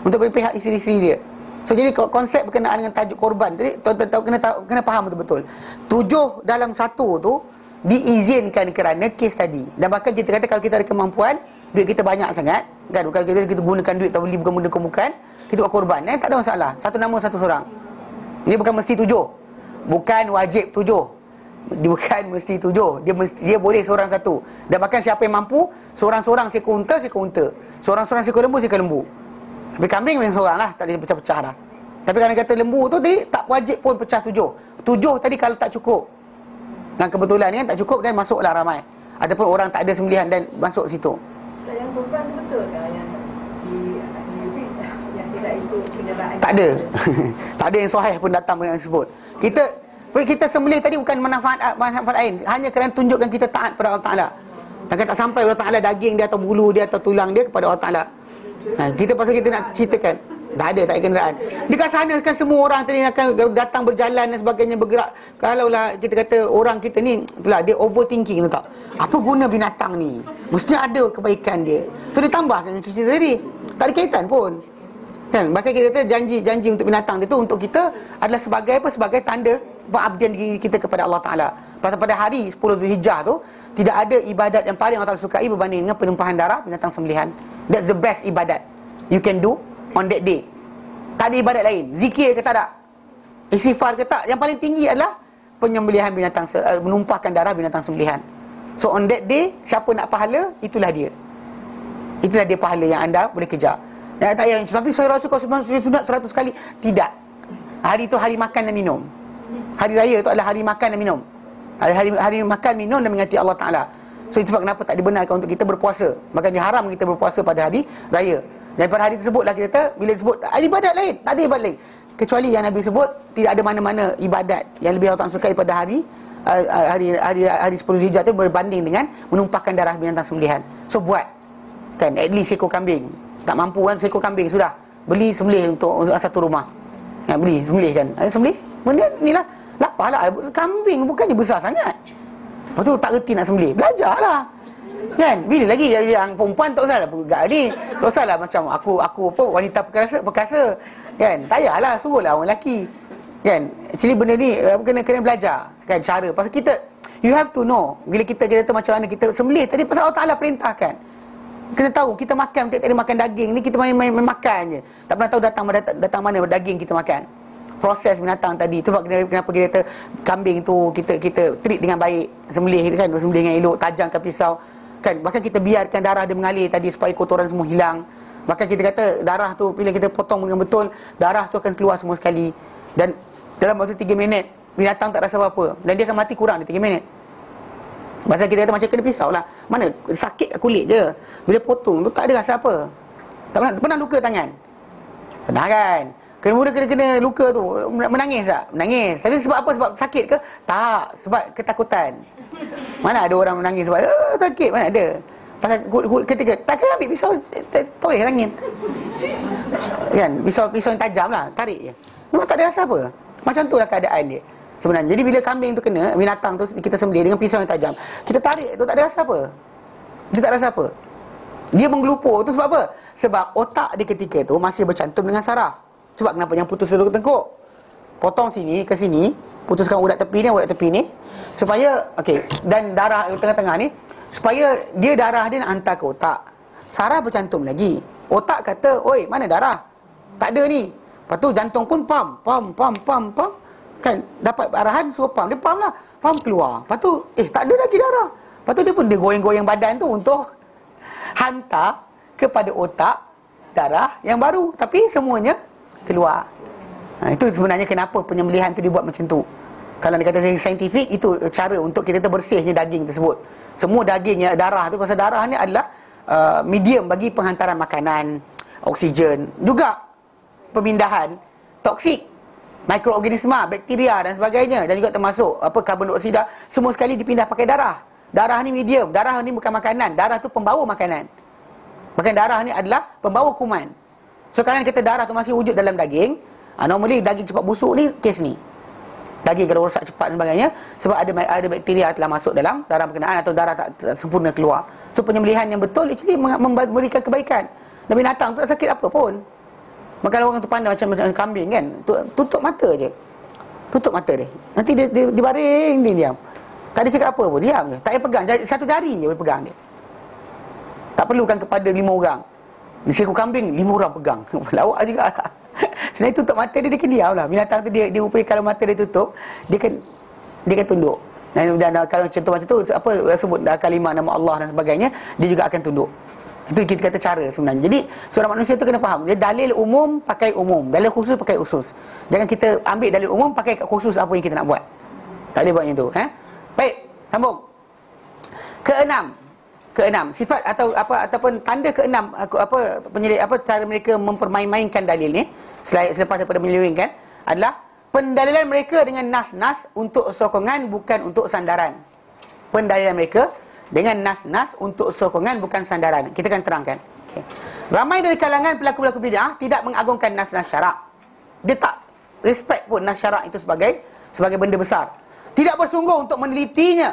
untuk bagi pihak isteri dia. So jadi konsep berkenaan dengan tajuk korban tadi tuan-tuan kena faham betul-betul. 7 dalam 1 tu diizinkan kerana kes tadi. Dan bahkan kita kata kalau kita ada kemampuan, duit kita banyak sangat, kan, bukan kita gunakan duit atau beli bukan, kita buat korban, tak ada masalah. Satu nama satu seorang. Ini bukan mesti 7. Bukan wajib 7. Dia bukan mesti 7. Dia boleh seorang satu. Dan bahkan siapa yang mampu, seorang-seorang seekor unta. Seorang-seorang seekor lembu. Tapi kambing memang seorang lah, tak boleh pecah-pecah dah. Tapi kalau kata lembu tu tadi, tak wajib pun pecah 7. 7 tadi kalau tak cukup, dan kebetulan kan tak cukup, dan masuklah ramai. Ataupun orang tak ada sembelihan dan masuk situ.
Sayang korban betul ke yang tidak isu kenderaan?
Tak ada. Tak ada yang sahih pun datang dengan sebut. Kita sembelih tadi bukan manfaat lain, hanya kerana tunjukkan kita taat pada Allah Ta'ala. Dan tak sampai Allah Ta'ala daging dia atau bulu dia atau tulang dia kepada Allah Ta'ala. Kita pasal kita nak ceritakan, tak ada kenderaan. Dekat sana kan semua orang tadi akan datang berjalan dan sebagainya, bergerak. Kalaulah kita kata orang kita ni, itulah dia overthinking, tahu tak? Apa guna binatang ni? Mestinya ada kebaikan dia. So dia tambahkan cerita tadi. Tak ada kaitan pun. Kan? Bahkan kita kata janji untuk binatang itu untuk kita adalah sebagai apa? Sebagai tanda pengabdian diri kita kepada Allah Ta'ala. Pasal pada hari 10 Zulhijjah tu, tidak ada ibadat yang paling Allah Ta'ala sukai berbanding dengan penumpahan darah binatang sembelihan. That's the best ibadat you can do on that day. Tak ada ibadat lain. Zikir ke tak ada, istighfar ke tak, yang paling tinggi adalah penyembelihan binatang, menumpahkan darah binatang sembelihan. So on that day, siapa nak pahala, itulah dia pahala yang anda boleh kejar. Tak payah, tapi saya rasa kalau sunat 100 kali. Tidak. Hari itu hari makan dan minum. Hari raya itu adalah hari makan dan minum. Hari makan, minum dan mengingati Allah Ta'ala. So itu sebab kenapa tak dibenarkan untuk kita berpuasa. Maka diharam kita berpuasa pada hari raya. Dan pada hari tersebutlah kita kata, bila disebut ada ibadat lain, tak ada ibadat lain. Kecuali yang Nabi sebut, tidak ada mana-mana ibadat yang lebih Allah Ta'ala sukai pada hari 10 Zulhijjah itu berbanding dengan menumpahkan darah binatang sembelihan. So buat, kan, at least seekor kambing. Tak mampu kan seekor kambing, sudah beli sembelih untuk satu rumah. Beli sembelih kan, sembelih benda ni lah. Lapar lah, kambing bukannya besar sangat. Lepas tu tak reti nak sembelih, belajarlah. Kan, bila lagi yang perempuan tak usahlah pegak ni. Tak usahlah macam aku apa, wanita perkasa. Kan, tak payahlah, suruhlah orang lelaki. Kan, actually benda ni kena belajar. Kan, cara. Pasal kita, you have to know. Bila kita kata macam mana kita sembelih tadi, pasal Allah Ta'ala perintahkan. Kita tahu, kita makan, kita makan daging ni, kita main makan je. Tak pernah tahu datang mana daging kita makan. proses binatang tadi. Itu sebab kenapa kita kata kambing tu kita treat dengan baik, sembelih kan, sembelih dengan elok, tajamkan pisau kan. Bahkan kita biarkan darah dia mengalir tadi supaya kotoran semua hilang. Bahkan kita kata darah tu bila kita potong dengan betul, darah tu akan keluar semua sekali. Dan dalam masa 3 minit binatang tak rasa apa-apa, dan dia akan mati kurang di 3 minit. Pasal kita kata macam kena pisau lah, mana sakit kat kulit je. Bila potong tu tak ada rasa apa. Tak pernah luka tangan? Pernah kan? Kena luka tu menangis tak? Menangis. Tapi sebab apa? Sebab sakit ke? Tak, sebab ketakutan. Mana ada orang menangis sebab sakit? Mana ada? Pasal ketika tak saya ambil pisau, toreh angin. Kan? Pisau yang tajam lah, tarik je. Memang tak ada rasa apa. Macam tu lah keadaan dia sebenarnya. Jadi bila kambing tu kena, binatang tu kita sembelih dengan pisau yang tajam, kita tarik tu tak ada rasa apa. Dia tak rasa apa. Dia menggelupur tu sebab apa? Sebab otak dia ketika tu masih bercantum dengan saraf. Sebab kenapa yang putus dulu tengkuk, potong sini ke sini, putuskan urat tepi ni supaya okey, dan darah tengah-tengah ni supaya dia darah dia nak hantar ke otak. Saraf bercantum lagi. Otak kata, "Oi, mana darah? Tak ada ni." Lepas tu jantung pun pam kan, dapat arahan suruh pam. Dia pam lah, pam keluar. Lepas tu tak ada lagi darah. Lepas tu dia goyang-goyang badan tu untuk hantar kepada otak darah yang baru, tapi semuanya keluar. Itu sebenarnya kenapa penyembelihan tu dibuat macam tu. Kalau dia kata saintifik, itu cara untuk kita bersihnya daging tersebut. Semua dagingnya, darah tu, pasal darah ni adalah medium bagi penghantaran makanan, oksigen, juga pemindahan toksik, mikroorganisma, bakteria dan sebagainya, dan juga termasuk karbon dioksida, semua sekali dipindah pakai darah. Darah ni medium, darah ni bukan makanan, darah tu pembawa makanan. Bahkan darah ni adalah pembawa kuman. So kalau kita darah tu masih wujud dalam daging, normally daging cepat busuk ni kes ni. Daging kalau rosak cepat dan sebagainya, sebab ada bakteria telah masuk dalam darah berkenaan, atau darah tak sempurna keluar. So penyembelihan yang betul actually memberikan kebaikan. Dan binatang tu tak sakit apa pun. Maka kalau orang tu pandai macam kambing kan, tutup mata je. Tutup mata dia. Nanti dia baring, dia diam. Tak ada cakap apa pun, diam je. Tak payah pegang, satu jari je boleh pegang dia. Tak perlukan kepada 5 orang. Di seekor kambing 5 orang pegang. Lawak juga lah. Sebenarnya tutup mata dia akan diam lah. Binatang tu dia rupanya kalau mata dia tutup, dia akan tunduk. Dan kalau contoh macam tu, apa sebut kalimah nama Allah dan sebagainya, dia juga akan tunduk. Itu kita kata cara sebenarnya. Jadi seorang manusia tu kena faham, dia dalil umum pakai umum, dalil khusus pakai khusus. Jangan kita ambil dalil umum pakai kat khusus apa yang kita nak buat. Tak boleh buat macam tu. Baik, sambung. Keenam, sifat ataupun tanda keenam cara mereka mempermain-mainkan dalil ni selepas daripada menyelewengkan adalah pendalilan mereka dengan nas-nas untuk sokongan bukan untuk sandaran. Pendalilan mereka dengan nas-nas untuk sokongan bukan sandaran. Kita akan terangkan. Okay. Ramai dari kalangan pelaku-pelaku bid'ah tidak mengagungkan nas-nas syarak. Dia tak respect pun nas syarak itu sebagai benda besar. Tidak bersungguh untuk menelitinya.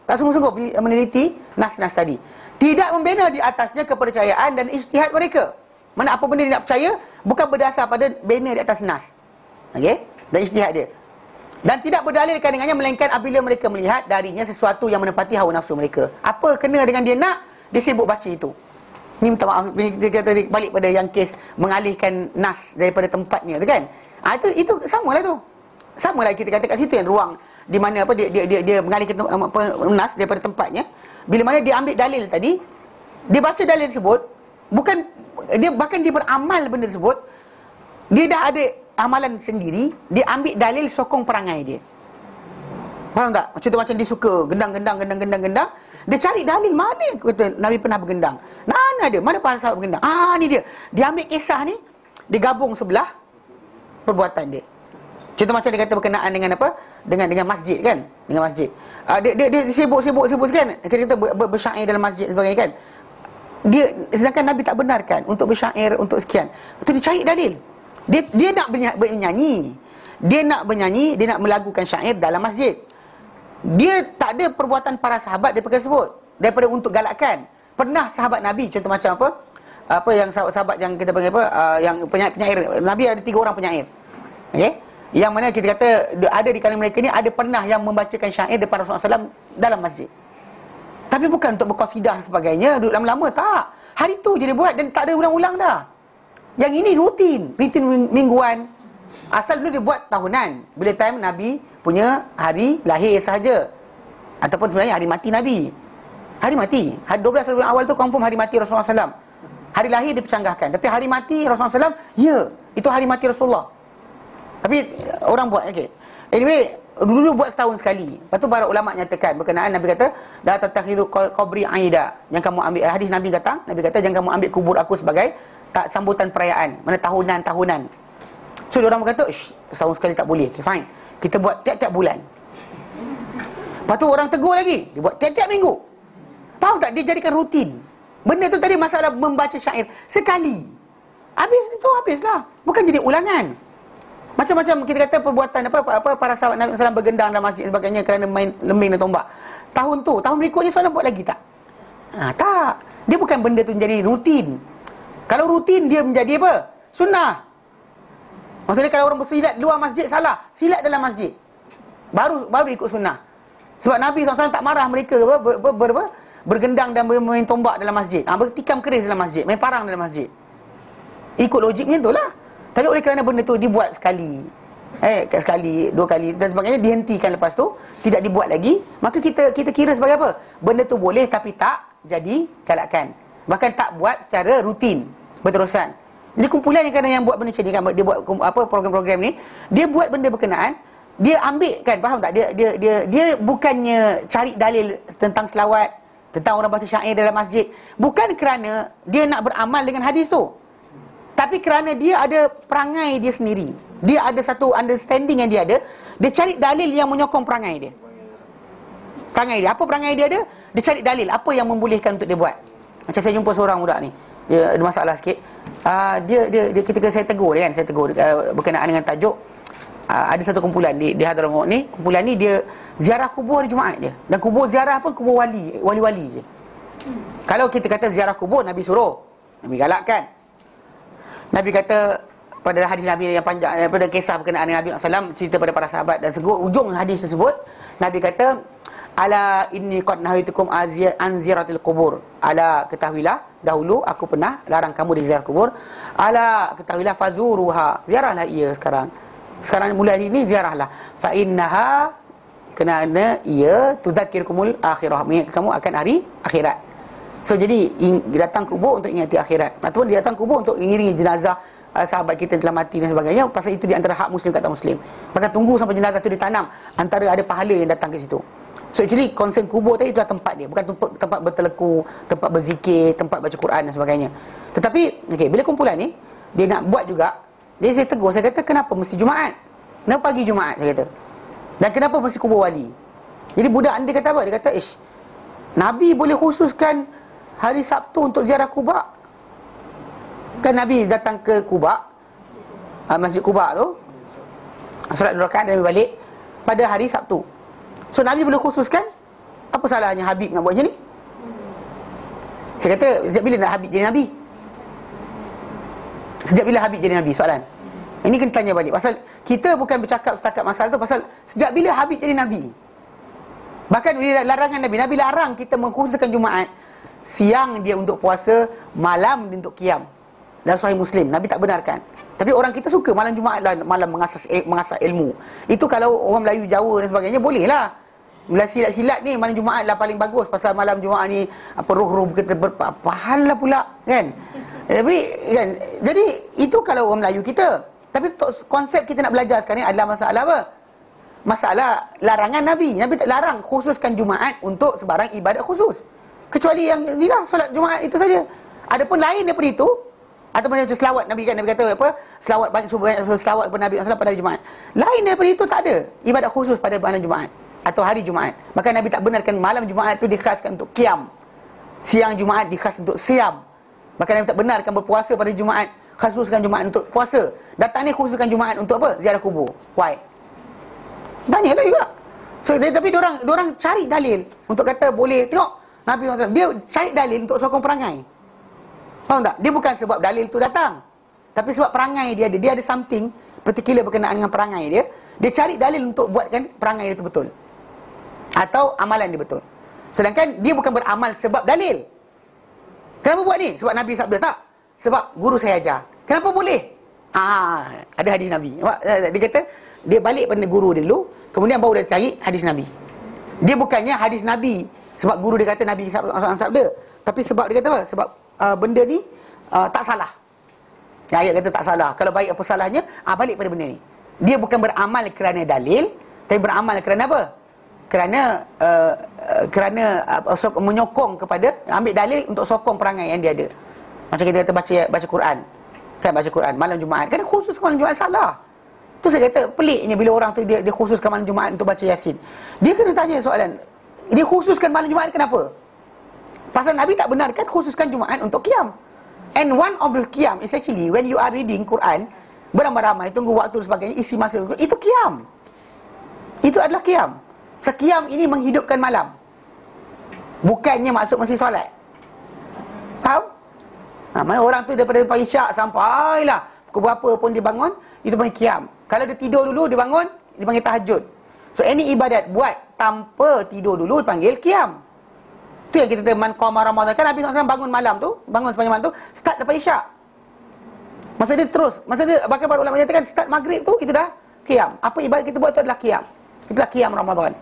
Tak sungguh-sungguh meneliti nas-nas tadi. Tidak membina di atasnya kepercayaan dan ijtihad mereka. Mana apa benda dia nak percaya bukan berdasar pada bina di atas nas. Okey? Dan ijtihad dia. Dan tidak berdalilkan dengannya melainkan apabila mereka melihat darinya sesuatu yang menepati hawa nafsu mereka. Apa kena dengan dia nak, dia sibuk baca itu. Ni minta maaf, dia kata balik pada yang kes mengalihkan nas daripada tempatnya tu kan. Itu samalah tu. Samalah kita kata kat situ yang ruang di mana dia mengalihkan nas daripada tempatnya. Bila mana dia ambil dalil tadi, dia baca dalil tersebut, bukan dia, bahkan dia beramal benda tersebut, dia dah ada amalan sendiri, dia ambil dalil sokong perangai dia. Faham tak? Macam dia suka gendang, dia cari dalil mana kata Nabi pernah bergendang. Mana ada? Mana para sahabat bergendang? Ni dia. Dia ambil kisah ni, dia gabung sebelah perbuatan dia. Contoh macam dia kata berkenaan dengan apa? Dengan masjid kan? Dengan masjid. Dia sibuk kan? Kita kata bersyair dalam masjid dan sebagainya kan? Sedangkan Nabi tak benarkan untuk bersyair untuk sekian. Betul, dia cari dalil. Dia nak bernyanyi. Dia nak melagukan syair dalam masjid. Dia tak ada perbuatan para sahabat daripada tersebut, daripada untuk galakkan. Pernah sahabat Nabi, contoh macam apa yang sahabat yang kita panggil yang penyair. Nabi ada 3 orang penyair. Okey? Yang mana kita kata ada di kalangan mereka ni ada pernah yang membacakan syair depan Rasulullah SAW dalam masjid. Tapi bukan untuk berqasidah dan sebagainya, duduk lama-lama, tak. Hari tu je dia buat dan tak ada ulang-ulang dah. Yang ini rutin mingguan, Asal dulu dia buat tahunan. Bila time Nabi punya hari lahir sahaja. Ataupun sebenarnya hari mati Nabi. Hari mati. Hari 12 Rabiul Awal tu confirm hari mati Rasulullah SAW. Hari lahir dipercanggahkan. Tapi hari mati Rasulullah SAW, ya, itu hari mati Rasulullah. Tapi orang buat, okey. Anyway, dulu buat setahun sekali. Lepas tu para ulama nyatakan berkenaan, Nabi kata, la tattakhidhu qabri aida. Yang kamu ambil, hadis Nabi datang, Nabi kata jangan kamu ambil kubur aku sebagai sambutan perayaan, mana tahunan-tahunan. So dia orang berkata, setahun sekali tak boleh. Okay, fine. Kita buat tiap-tiap bulan. Lepas tu orang tegur lagi, dia buat tiap-tiap minggu. Faham tak? Dia jadikan rutin. Benda tu tadi masalah membaca syair sekali. Habis itu habislah. Bukan jadi ulangan. Macam-macam kita kata perbuatan apa para sahabat Nabi SAW bergendang dalam masjid sebagainya kerana main lembing dan tombak. Tahun berikutnya soalan buat lagi tak? Tak. Dia bukan benda tu menjadi rutin. Kalau rutin dia menjadi apa? Sunnah. Maksudnya kalau orang bersilat luar masjid salah, silat dalam masjid. Baru ikut sunnah. Sebab Nabi SAW tak marah mereka bergendang dan bermain tombak dalam masjid. Bertikam keris dalam masjid, main parang dalam masjid. Ikut logik macam itulah. Tapi oleh kerana benda tu dibuat sekali, sekali, 2 kali dan sebagainya, dihentikan lepas tu, tidak dibuat lagi, maka kita kira sebagai apa? Benda tu boleh tapi tak jadi galakkan. Bahkan tak buat secara rutin, berterusan. Jadi kumpulan yang buat benda macam ni kan, dia buat program-program ni, dia buat benda berkenaan, dia ambil kan, faham tak? Dia bukannya cari dalil tentang selawat, tentang orang baca syair dalam masjid, bukan kerana dia nak beramal dengan hadis tu, tapi kerana dia ada perangai dia sendiri. Dia ada satu understanding yang dia ada. Dia cari dalil yang menyokong perangai dia. Apa perangai dia ada? Dia cari dalil apa yang membolehkan untuk dia buat. Macam saya jumpa seorang budak ni, dia ada masalah sikit. Dia ketika saya tegur dia kan, berkenaan dengan tajuk, ada satu kumpulan di Hadramaut ni. Kumpulan ni dia ziarah kubur hari Jumaat je. Dan kubur ziarah pun kubur wali-wali je. Kalau kita kata ziarah kubur, Nabi suruh, Nabi galakkan. Nabi kata pada hadis Nabi yang panjang, pada kisah berkenaan dengan Nabi SAW, cerita pada para sahabat, dan ujung hadis tersebut Nabi kata, ala inni qad nahaitukum an ziyaratil qubur. Ala, ketahuilah, dahulu aku pernah larang kamu di ziarah kubur. Ala, ketahuilah, fazuruha, ziarahlah ia sekarang. Sekarang mulai hari ini ziarahlah. Fa innaha, kerana ia tudzakirkumul akhirah, mengingat kamu akan hari akhirat. So jadi datang kubur untuk ingati akhirat, ataupun dia datang kubur untuk mengiringi jenazah sahabat kita yang telah mati dan sebagainya. Pasal itu di antara hak muslim kata muslim. Bahkan tunggu sampai jenazah itu ditanam, antara ada pahala yang datang ke situ. So actually concern kubur tadi itulah tempat dia, bukan tempat berteleku, tempat berzikir, tempat baca Quran dan sebagainya. Tetapi bila kumpulan ni dia nak buat juga, saya tegur, saya kata kenapa mesti Jumaat? Kenapa pagi Jumaat, saya kata. Dan kenapa mesti kubur wali? Jadi budak dia kata apa? Dia kata, Nabi boleh khususkan hari Sabtu untuk ziarah Quba. Kan Nabi datang ke Quba, Masjid Quba tu, solat 2 rakaat dan balik pada hari Sabtu. So Nabi boleh khususkan. Apa salahnya Habib nak buat macam ni? Saya kata, sejak bila nak Habib jadi Nabi? Sejak bila Habib jadi Nabi? Soalan. Ini kena tanya balik. Pasal kita bukan bercakap setakat masalah tu, pasal sejak bila Habib jadi Nabi? Bahkan larangan Nabi larang kita mengkhususkan Jumaat. Siang dia untuk puasa, malam dia untuk qiyam. Dalam Sahih Muslim, Nabi tak benarkan. Tapi orang kita suka malam Jumaat lah, malam mengasah ilmu. Itu kalau orang Melayu, Jawa dan sebagainya, boleh lah. Silat-silat ni malam Jumaat lah paling bagus. Pasal malam Jumaat ni roh-roh pahala pula kan. Tapi kan, jadi itu kalau orang Melayu kita. Tapi konsep kita nak belajar sekarang ni adalah masalah apa? Masalah larangan Nabi. Nabi tak larang khususkan Jumaat untuk sebarang ibadat khusus, kecuali yang inilah solat Jumaat itu saja. Adapun lain daripada itu, atau macam selawat Nabi kan, Nabi kata apa? Selawat banyak selawat kepada Nabi SAW pada hari Jumaat. Lain daripada itu tak ada ibadat khusus pada malam Jumaat atau hari Jumaat. Bahkan Nabi tak benarkan malam Jumaat itu dikhaskan untuk qiyam. Siang Jumaat dikhas untuk siam. Bahkan Nabi tak benarkan berpuasa pada Jumaat, khususkan Jumaat untuk puasa. Datang ni khususkan Jumaat untuk apa? Ziarah kubur. Why? Tanyalah juga. So tapi diorang cari dalil untuk kata boleh. Tengok Nabi SAW, dia cari dalil untuk sokong perangai. Faham tak? Dia bukan sebab dalil tu datang, tapi sebab perangai dia ada. Dia ada something particular berkenaan dengan perangai dia. Dia cari dalil untuk buatkan perangai dia tu betul, atau amalan dia betul. Sedangkan dia bukan beramal sebab dalil. Kenapa buat ni? Sebab Nabi sabda tak? Sebab guru saya ajar. Kenapa boleh? Ada hadis Nabi. Dia kata dia balik pada guru dia dulu, kemudian baru dia cari hadis Nabi. Dia bukannya hadis Nabi sebab guru dia kata Nabi sabda, tapi sebab dia kata apa? Sebab benda ni tak salah. Ayat kata tak salah. Kalau baik apa salahnya? Balik pada benda ni. Dia bukan beramal kerana dalil, tapi beramal kerana apa? Kerana menyokong kepada, ambil dalil untuk sokong perangai yang dia ada. Macam kita kata baca Quran. Kan baca Quran malam Jumaat. Kan khusus malam Jumaat salah. Tu saya kata peliknya bila orang tu dia khususkan malam Jumaat untuk baca Yasin. Dia kena tanya soalan. Dia khususkan malam Jumaat kenapa? Pasal Nabi tak benarkan khususkan Jumaat untuk qiyam. And one of the qiyam is actually when you are reading Quran beramai-ramai, tunggu waktu dan sebagainya, isi masa itu qiyam. Itu adalah qiyam. Seqiyam ini menghidupkan malam. Bukannya maksud mesti solat. Tahu? Mana orang tu daripada isyak sampailah pukul berapa pun dia bangun, itu panggil qiyam. Kalau dia tidur dulu, dia bangun, dia panggil tahajud. So any ibadat buat tanpa tidur dulu dipanggil qiyam. Tu yang kita kata man qama Ramadan. Kan Nabi SAW bangun malam tu, bangun sepanjang malam tu, start lepas isyak. Masa dia terus, masa dia, bahkan para ulama menyatakan start maghrib tu, itu dah qiyam. Apa ibadat kita buat tu adalah qiyam. Itulah qiyam Ramadan.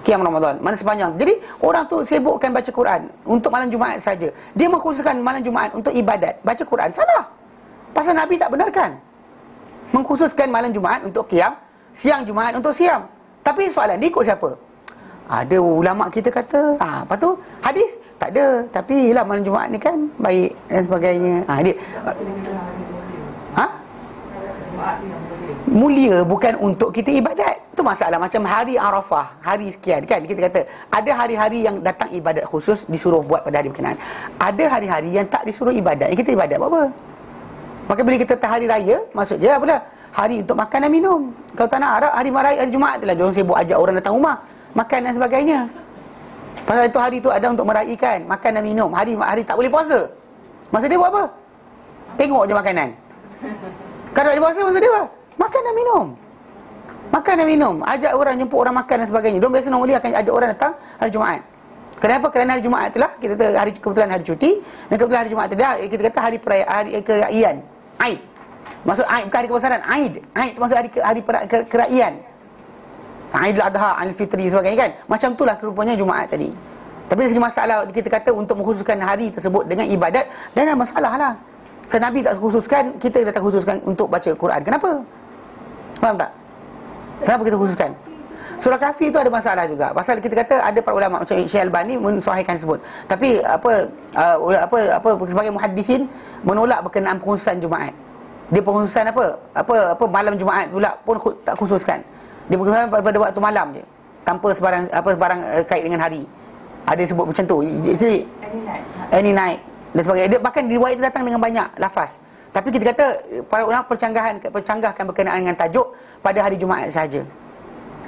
Qiyam Ramadan. Mana sepanjang. Jadi orang tu sibukkan baca Quran untuk malam Jumaat saja. Dia mengkhususkan malam Jumaat untuk ibadat, baca Quran. Salah. Pasal Nabi tak benarkan mengkhususkan malam Jumaat untuk qiyam, siang Jumaat untuk siam. Tapi soalan dia ikut siapa? Ada ulama kita kata, apa tu? Hadis? Tak ada. Tapi lah malam Jumaat ni kan baik dan sebagainya. Dia mulia bukan untuk kita ibadat. Itu masalah. Macam hari Arafah, hari sekian kan, kita kata ada hari-hari yang datang ibadat khusus disuruh buat pada hari berkenaan. Ada hari-hari yang tak disuruh ibadat, yang kita ibadat buat apa? Maka bila kita kata hari raya, maksud dia apa dah? Hari untuk makan dan minum. Kalau tak nak Arab, hari raya, hari Jumaat itulah dia orang sibuk ajak orang datang rumah, makan dan sebagainya. Pasal itu hari tu ada untuk meraihkan makan dan minum. Hari tak boleh puasa. Masa dia buat apa? Tengok je makanan. Kalau tak boleh puasa, masa dia apa? Makan dan minum. Makan dan minum. Ajak orang, jemput orang makan dan sebagainya. Diorang biasa normally akan ajak orang datang hari Jumaat. Kenapa? Kerana hari Jumaat itulah kita kata hari, kebetulan hari cuti. Dan kebetulan hari Jumaat itu dah kita kata hari perayaan, hari keraian, Aid. Maksud Aid bukan hari kebesaran, Aid. Aid itu maksud hari keraian. Aidil Adha, Aidil Fitri sebagainya kan. Macam itulah rupanya Jumaat tadi. Tapi dari segi masalah kita kata untuk mengkhususkan hari tersebut dengan ibadat, dan ada masalah lah. So, Nabi tak khususkan, kita datang khususkan untuk baca Quran. Kenapa? Faham tak? Kenapa kita khususkan? Surah Kahfi itu ada masalah juga. Pasal kita kata ada para ulama macam Syekh Albani mensahihkan tersebut. Tapi sebagai muhaddisin menolak berkenaan pengkhususan Jumaat. Dia pengkhususan apa malam Jumaat pula pun tak khususkan. Dia berkhususan pada waktu malam je, tanpa sebarang kait dengan hari. Ada sebut macam tu. Jadi any night dan sebagainya. Dia bahkan riwayat itu datang dengan banyak lafaz. Tapi kita kata para ulama percanggahkan berkenaan dengan tajuk pada hari Jumaat saja,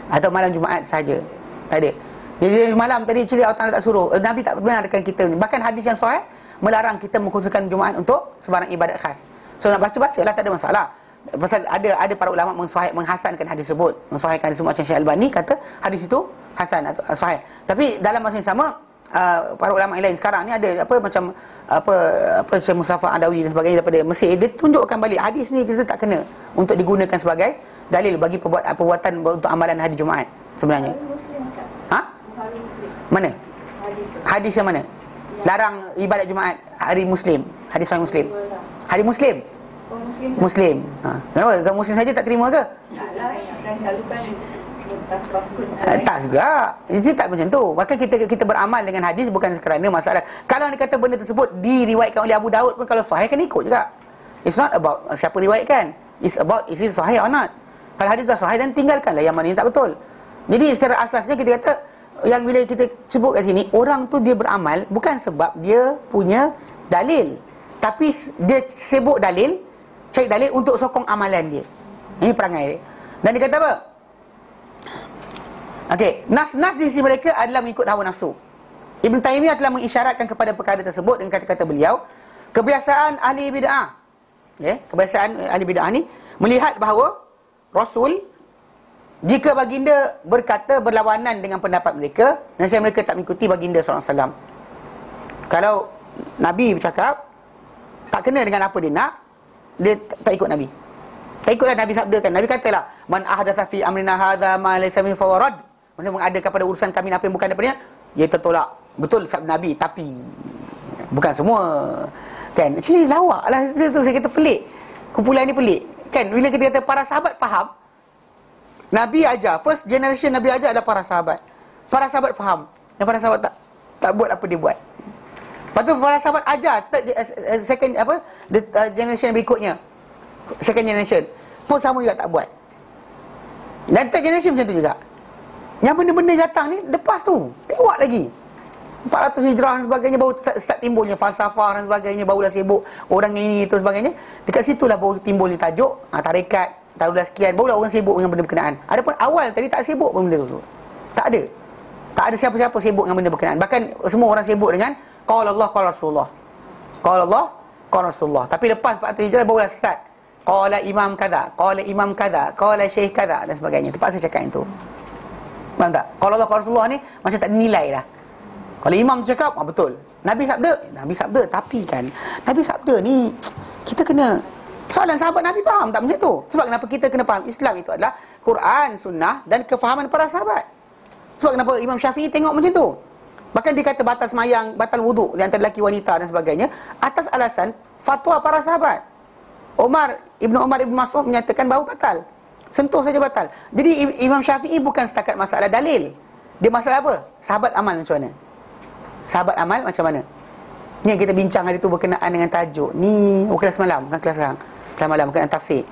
atau malam Jumaat saja. Tak ada. Jadi malam tadi cili Allah Ta'ala tak suruh. Nabi tak benarkan kita ni. Bahkan hadis yang sahih melarang kita mengkhususkan Jumaat untuk sebarang ibadat khas. So nak baca-baca lah, tak ada masalah. Pasal ada para ulama menghasankan hadis tersebut, mensahihkan hadis macam Syekh Albani kata hadis itu hasan atau sahih. Tapi dalam masa yang sama para ulama lain sekarang ni ada macam Syekh Mustafa Adawi dan sebagainya daripada Mesir, dia tunjukkan balik hadis ni kita tak kena untuk digunakan sebagai dalil bagi perbuatan untuk amalan hari Jumaat sebenarnya. Mana? Hadis yang mana? Larang ibadat Jumaat hari Muslim. Hadis Sahih Muslim. Hari Muslim. Muslim. Kenapa? Kalau Muslim saja tak terima ke? Tak juga. Ini tak macam tu. Maka kita beramal dengan hadis bukan kerana masalah. Kalau dia kata benda tersebut diriwayatkan oleh Abu Daud pun, kalau sahih kan ikut juga. It's not about siapa riwayatkan. It's about is it sahih or not. Kalau hadis dah sahih, dan tinggalkanlah yang mana yang tak betul. Jadi secara asasnya kita kata, yang bila kita sebut kat sini, orang tu dia beramal bukan sebab dia punya dalil, tapi dia sibuk dalil, cari dalil untuk sokong amalan dia. Ini perangai dia. Dan dia kata apa? Okey, nas-nas di sisi mereka adalah mengikut hawa nafsu. Ibn Taymiyah telah mengisyaratkan kepada perkara tersebut dengan kata-kata beliau, kebiasaan ahli bid'ah. Kebiasaan ahli bid'ah ni melihat bahawa Rasul, jika baginda berkata berlawanan dengan pendapat mereka, dan mereka tak mengikuti baginda SAW. Kalau Nabi bercakap tak kena dengan apa dia nak, dia tak ikut Nabi. Ikutlah Nabi sabdakan. Nabi katalah, man ahdatsa fi amrina hadza ma laysa min fawarad. Maksudnya mengadakan pada urusan kami apa yang bukan daripadanya, ia tertolak. Betul sabda Nabi, tapi bukan semua. Kan? Actually lawak lah itu saya kata pelik. Kumpulan ni pelik. Kan bila kita kata para sahabat faham, Nabi ajar, first generation Nabi ajar adalah para sahabat. Para sahabat faham. Dan para sahabat tak buat apa dia buat. Lepas tu para sahabat ajar second generation berikutnya. Second generation pun sama juga tak buat. Dan third generation macam tu juga. Yang benda-benda datang ni lepas tu lewat lagi 400 hijrah dan sebagainya, baru start timbulnya falsafah dan sebagainya, barulah sibuk orang ini itu sebagainya. Dekat situlah baru timbul ni tajuk tarekat, tarulah sekian, barulah orang sibuk dengan benda berkenaan. Adapun awal tadi tak sibuk pun benda tu. Tak ada siapa-siapa sibuk dengan benda berkenaan. Bahkan semua orang sibuk dengan qala Allah qala Rasulullah. Qala Allah qala Rasulullah. Tapi lepas 400 hijrah barulah start qala imam kaza, qala syekh kaza dan sebagainya. Terpaksa cakap itu. Faham tak? Qala Allah qala Rasulullah ni macam tak dinilai dah. Kalau imam cakap, betul. Nabi sabda, tapi kan Nabi sabda ni kita kena, soalan sahabat Nabi faham tak macam tu? Sebab kenapa kita kena faham Islam itu adalah Quran, sunnah dan kefahaman para sahabat. Sebab kenapa Imam Syafi'i tengok macam tu? Bahkan dia kata batal semayang, batal wuduk di antara lelaki wanita dan sebagainya atas alasan fatwa para sahabat. Ibnu Umar Ibn Mas'ud menyatakan bahawa batal. Sentuh saja batal. Jadi Imam Syafi'i bukan setakat masalah dalil. Dia masalah apa? Sahabat amal macam mana? Sahabat amal macam mana? Ni yang kita bincang hari tu berkenaan dengan tajuk. Ni kelas malam, bukan kelas sekarang. Kelas malam berkenaan tafsir.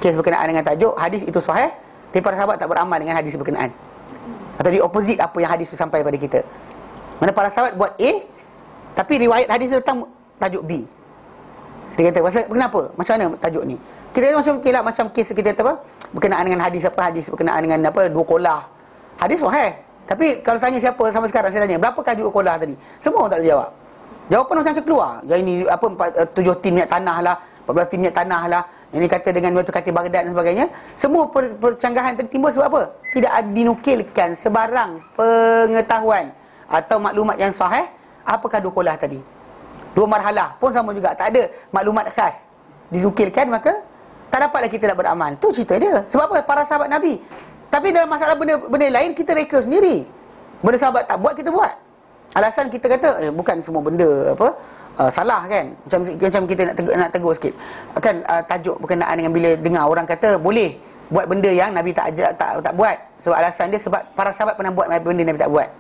Kes berkenaan dengan tajuk hadis itu sahih, tapi para sahabat tak beramal dengan hadis berkenaan. Atau di opposite apa yang hadis tu sampai pada kita. Mana para sahabat buat A, tapi riwayat hadis tu datang tajuk B. Dia kata, kenapa? Macam mana tajuk ni? Kita macam kelak macam kes kita kata apa? Berkenaan dengan hadis berkenaan dengan dua kolah. Hadis sahih. Tapi kalau tanya siapa sampai sekarang, saya tanya, berapakah dua kolah tadi? Semua orang tak ada jawab. Jawapan macam keluar. Yang ini 7 tim minyak tanah lah, 14 tim minyak tanah lah. Yang ini kata dengan Batu Khatib Baghdad dan sebagainya. Semua percanggahan tadi timbul sebab apa? Tidak ada dinukilkan sebarang pengetahuan atau maklumat yang sahih. Apakah dua kolah tadi? Dua marhalah pun sama juga. Tak ada maklumat khas dinukilkan, maka tak dapatlah kita nak beramal. Tu cerita dia. Sebab apa? Para sahabat Nabi. Tapi dalam masalah benda lain kita reka sendiri. Benda sahabat tak buat, kita buat. Alasan kita kata bukan semua benda salah kan. Macam kita nak tegur sikit. Kan tajuk berkenaan dengan bila dengar orang kata boleh buat benda yang Nabi tak buat. Sebab alasan dia sebab para sahabat pernah buat benda Nabi tak buat.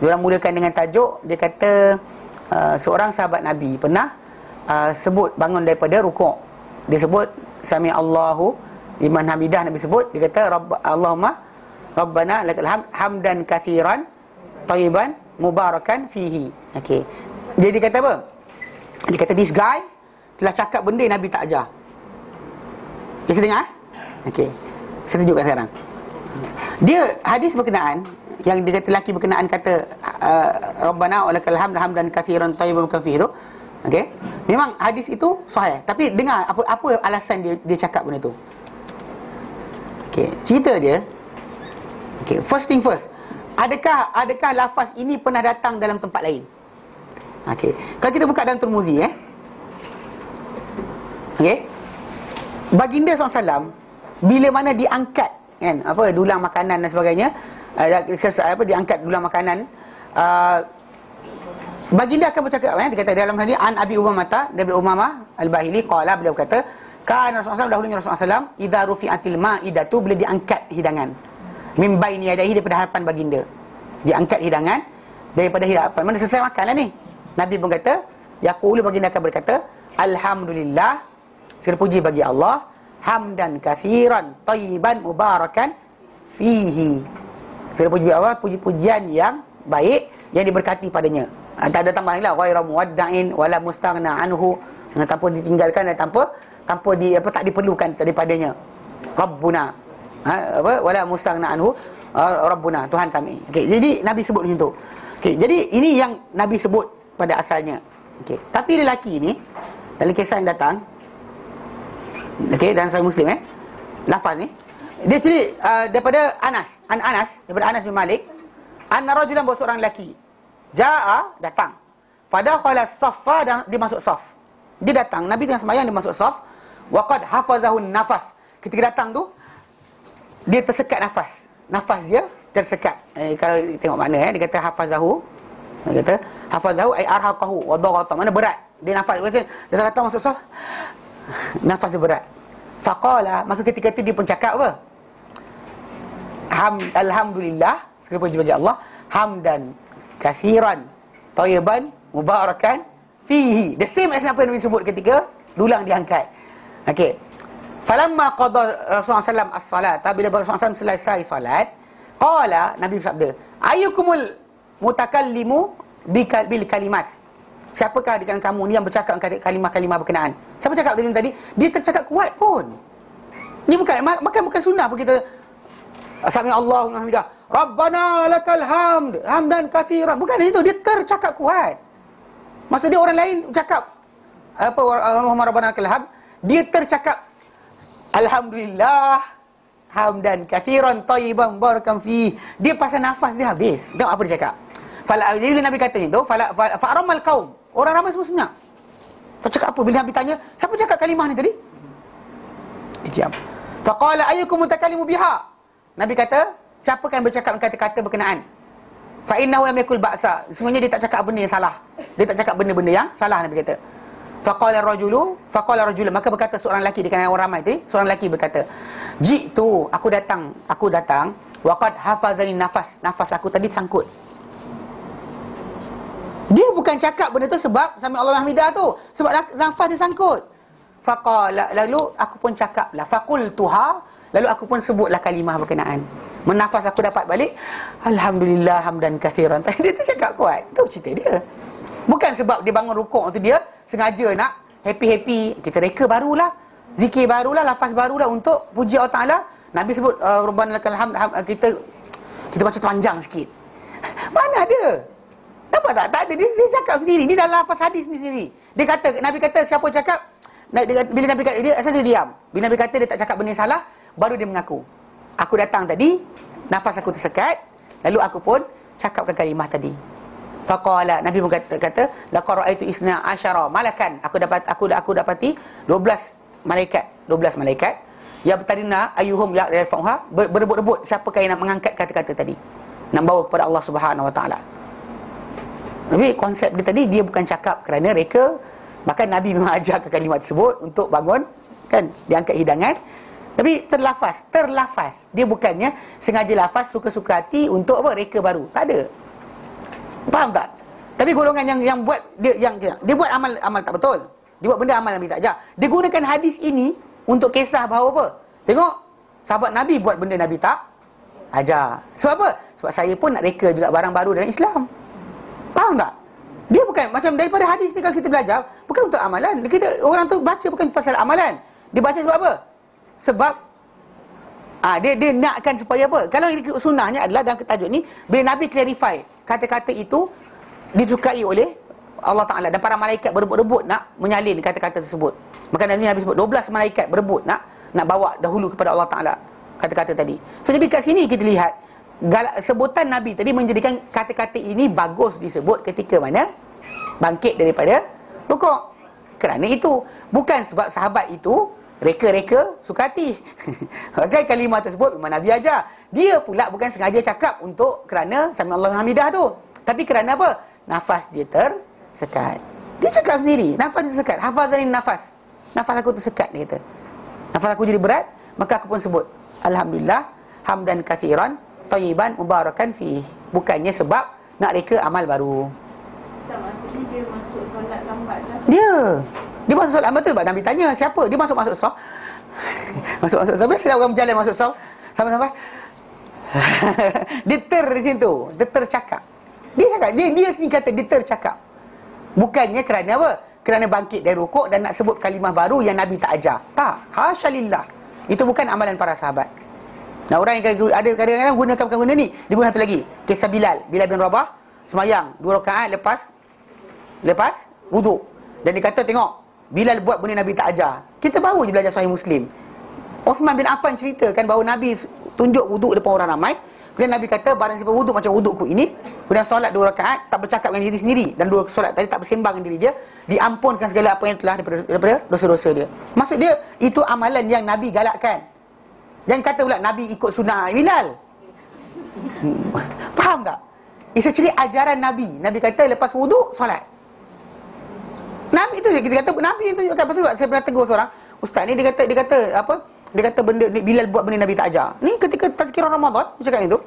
Dia orang mulakan dengan tajuk, dia kata seorang sahabat Nabi pernah sebut bangun daripada rukuk. Dia sebut sami Allahu liman hamidah. Nabi sebut, dia kata Allahumma Rabbana lakal hamdan kathiran tayyiban mubarakan fihi. Okey. Dia kata apa? Dia kata this guy telah cakap benda yang Nabi tak ajar. Kita dengar? Okey. Saya tunjukkan sekarang. Dia hadis berkenaan yang dia kata lelaki berkenaan kata Rabbana walakal hamdan kathiran tayyiban mubarakan fihi tu. Okey. Memang hadis itu sahih, tapi dengar apa alasan dia cakap benda tu. Okey, cerita dia. Okey, first thing first. Adakah lafaz ini pernah datang dalam tempat lain? Okey. Kalau kita buka dalam Tirmizi okey. Baginda SAW bila mana diangkat kan, dulang makanan dan sebagainya, diangkat dulang makanan, baginda akan bercakap dia kata dalam hadis an Abi Umamah Al-Bahili qala, beliau kata kan Rasulullah dahulunya Rasulullah SAW idza rufi'atil ma'idatu, bila diangkat hidangan min baini yadayhi, daripada hadapan baginda, diangkat hidangan daripada hadapan, mana selesai makan lah ni, Nabi pun kata yaqulu, baginda akan berkata alhamdulillah, segala puji bagi Allah, hamdan kathiran tayyiban mubarakan fihi, segala puji bagi Allah, puji-pujian yang baik yang diberkati padanya. Tak ada tambahan lah, ghairu muwadda'in wala mustaghna anhu, tanpa ditinggalkan dan tanpa tak diperlukan daripadanya. Rabbuna wala mustaghna anhu Rabbuna, Tuhan kami. Okey, jadi Nabi sebut macam tu. Okey, jadi ini yang Nabi sebut pada asalnya. Okey, tapi lelaki ni dalam kisah yang datang, okey, dalam Sahih Muslim lafaz ni dia cerita daripada Anas bin Malik, anna rajulan, bahawa seorang lelaki datang, fadakhala saffa, dan dia masuk saf. Dia datang, Nabi tengah sembahyang, dia masuk saf, waqad hafazahun nafas, ketika datang tu dia tersekat nafas. Nafas dia tersekat. Kalau tengok makna dia kata hafazahu. Dia kata hafazahu ay arhaqahu wa darata. Mana berat. Dia nafas dia datang masuk saf. Nafas dia berat. Faqala, maka ketika itu dia pun cakap apa? Alhamdulillah, segala puji bagi Allah, hamdan kathiran tayyiban mubarakan fihi. The same as apa yang Nabi sebut ketika dulang diangkat. Okey. Falamma qada Rasulullah sallallahu as-salat, bila Rasulullah SAW selesai salat, qala, Nabi bersabda, ayyukumul mutakallimu bil kalimat. Siapakah di kalangan kamu ni yang bercakap kalimah-kalimah berkenaan? Siapa cakap tadi? Dia tercakap kuat pun. Ni bukan sunnah pun kita Sami Allahu liman hamidah, Rabbana lakal hamd, hamdan katsiran. Bukan itu, dia tercakap kuat. Maksud dia orang lain cakap apa Allahumma rabbana lakal hamd, dia tercakap alhamdulillah hamdan katsiran tayyiban barakan fi. Dia pasal nafas dia habis. Tengok apa dia cakap. Jadi bila Nabi kata itu, fa'aramal qaum, orang ramai semua senyap. Tak cakap apa. Bila Nabi tanya, siapa cakap kalimah ni tadi? Dia diam. Faqala ayyukum mutakallimu biha. Nabi kata, siapa yang bercakap kata-kata berkenaan? Fa innahu lam yakul ba'sa. Sebenarnya dia tak cakap benda yang salah. Dia tak cakap benda-benda yang salah, Nabi kata. Faqala rajulun, maka berkata seorang lelaki di kalangan orang ramai tadi, seorang lelaki berkata, jitu, aku datang waqad hafazani nafas aku tadi sangkut. Dia bukan cakap benda tu sebab sami Allahu hamidah tu, sebab nafas dia sangkut. Faqala, lalu aku pun cakaplah, faqultuha, lalu aku pun sebutlah kalimah berkenaan. Menafas aku dapat balik, alhamdulillah hamdan katsiran. Dia tu cakap kuat. Tu cerita dia. Bukan sebab dia bangun rukuk tu dia sengaja nak happy-happy. Kita reka barulah, zikir barulah, lafaz barulah untuk puji Allah Taala. Nabi sebut Rabbana lakal hamd, kita baca panjang sikit. Mana ada? Nampak tak? Tak ada. Dia cakap sendiri. Dia dalam lafaz hadis ni sendiri. Dia kata, Nabi kata siapa cakap, bila Nabi kata, dia asal dia diam. Bila Nabi kata dia tak cakap benda yang salah, baru dia mengaku. Aku datang tadi, nafas aku tersekat, lalu aku pun cakapkan kalimah tadi. Faqala, Nabi pun kata laqad ra'aitu isna asyara malakan. Aku dapati 12 malaikat. Ya bertadina ayyuhum yarfa'uha, berebut-rebut siapakah yang nak mengangkat kata-kata tadi, nak bawa kepada Allah Subhanahu Wa Taala. Tapi konsep dia tadi, dia bukan cakap kerana reka. Bahkan Nabi memang ajarkan kalimat tersebut untuk bangun, kan, diangkat hidangan. Tapi terlafaz. Dia bukannya sengaja lafaz suka-suka hati untuk apa, reka baru. Tak ada. Faham tak? Tapi golongan yang buat dia buat amal tak betul. Dia buat benda amal Nabi tak ajar. Dia gunakan hadis ini untuk kisah bahawa apa? Tengok, sahabat Nabi buat benda Nabi tak ajar. Sebab apa? Sebab saya pun nak reka juga barang baru dalam Islam. Faham tak? Dia bukan macam daripada hadis ni, kalau kita belajar bukan untuk amalan. Orang tu baca bukan pasal amalan. Dia baca sebab apa? Sebab dia nakkan supaya apa? Kalau sunnahnya adalah dalam tajuk ni, bila Nabi clarify kata-kata itu disukai oleh Allah Ta'ala, dan para malaikat berebut-rebut nak menyalin kata-kata tersebut. Maka Nabi sebut 12 malaikat berebut nak bawa dahulu kepada Allah Ta'ala kata-kata tadi. So jadi kat sini kita lihat sebutan Nabi tadi menjadikan kata-kata ini bagus disebut ketika mana bangkit daripada rukuk. Kerana itu, bukan sebab sahabat itu reka-reka sukati. Maka kalimah tersebut memang Nabi ajar. Dia pula bukan sengaja cakap untuk kerana sami Allahu hamidah tu, tapi kerana apa? Nafas dia tersekat. Dia cakap sendiri, nafas dia tersekat. Hafazani nafas aku tersekat, dia kata. Nafas aku jadi berat, maka aku pun sebut alhamdulillah hamdan katsiran tayyiban mubarakan fi. Bukannya sebab nak reka amal baru.
Ustaz, maksudnya dia masuk solat lambat lah.
Dia masuk solat lambat tu sebab Nabi tanya siapa. Dia masuk saf. masuk saf. Biasalah orang berjalan masuk saf. Sampai dia macam tu. Dia tercakap. Dia cakap, dia sendiri kata dia tercakap. Bukannya kerana apa? Kerana bangkit dari rukuk dan nak sebut kalimah baru yang Nabi tak ajar. Tak. Hasyalillah. Itu bukan amalan para sahabat. Nah, orang yang ada kadang-kadang gunakan benda ni. Dia guna satu lagi. Kisah Bilal bin Rabah semayang 2 rakaat lepas wuduk. Dan dia kata, tengok, Bilal buat benda Nabi tak ajar. Kita baru je belajar Sahih Muslim. Uthman bin Affan ceritakan bahawa Nabi tunjuk wuduk depan orang ramai. Kemudian Nabi kata, barang siapa wuduk macam wudukku ini, kemudian solat 2 rakaat, tak bercakap dengan diri sendiri, dan 2 solat tadi tak bersembang dengan diri dia, diampunkan segala apa yang telah daripada dosa-dosa dia. Maksud dia, itu amalan yang Nabi galakkan. Jangan kata pula Nabi ikut sunnah Bilal. Faham tak? It's actually ajaran Nabi. Nabi kata lepas wuduk, solat. Nabi itu je kita kata, Nabi itu tunjukkan. Pasal saya pernah tegur seorang ustaz ni, dia kata apa? Dia kata benda Bilal buat benda Nabi tak ajar. Ni ketika tazkirah Ramadan, dia cakap itu.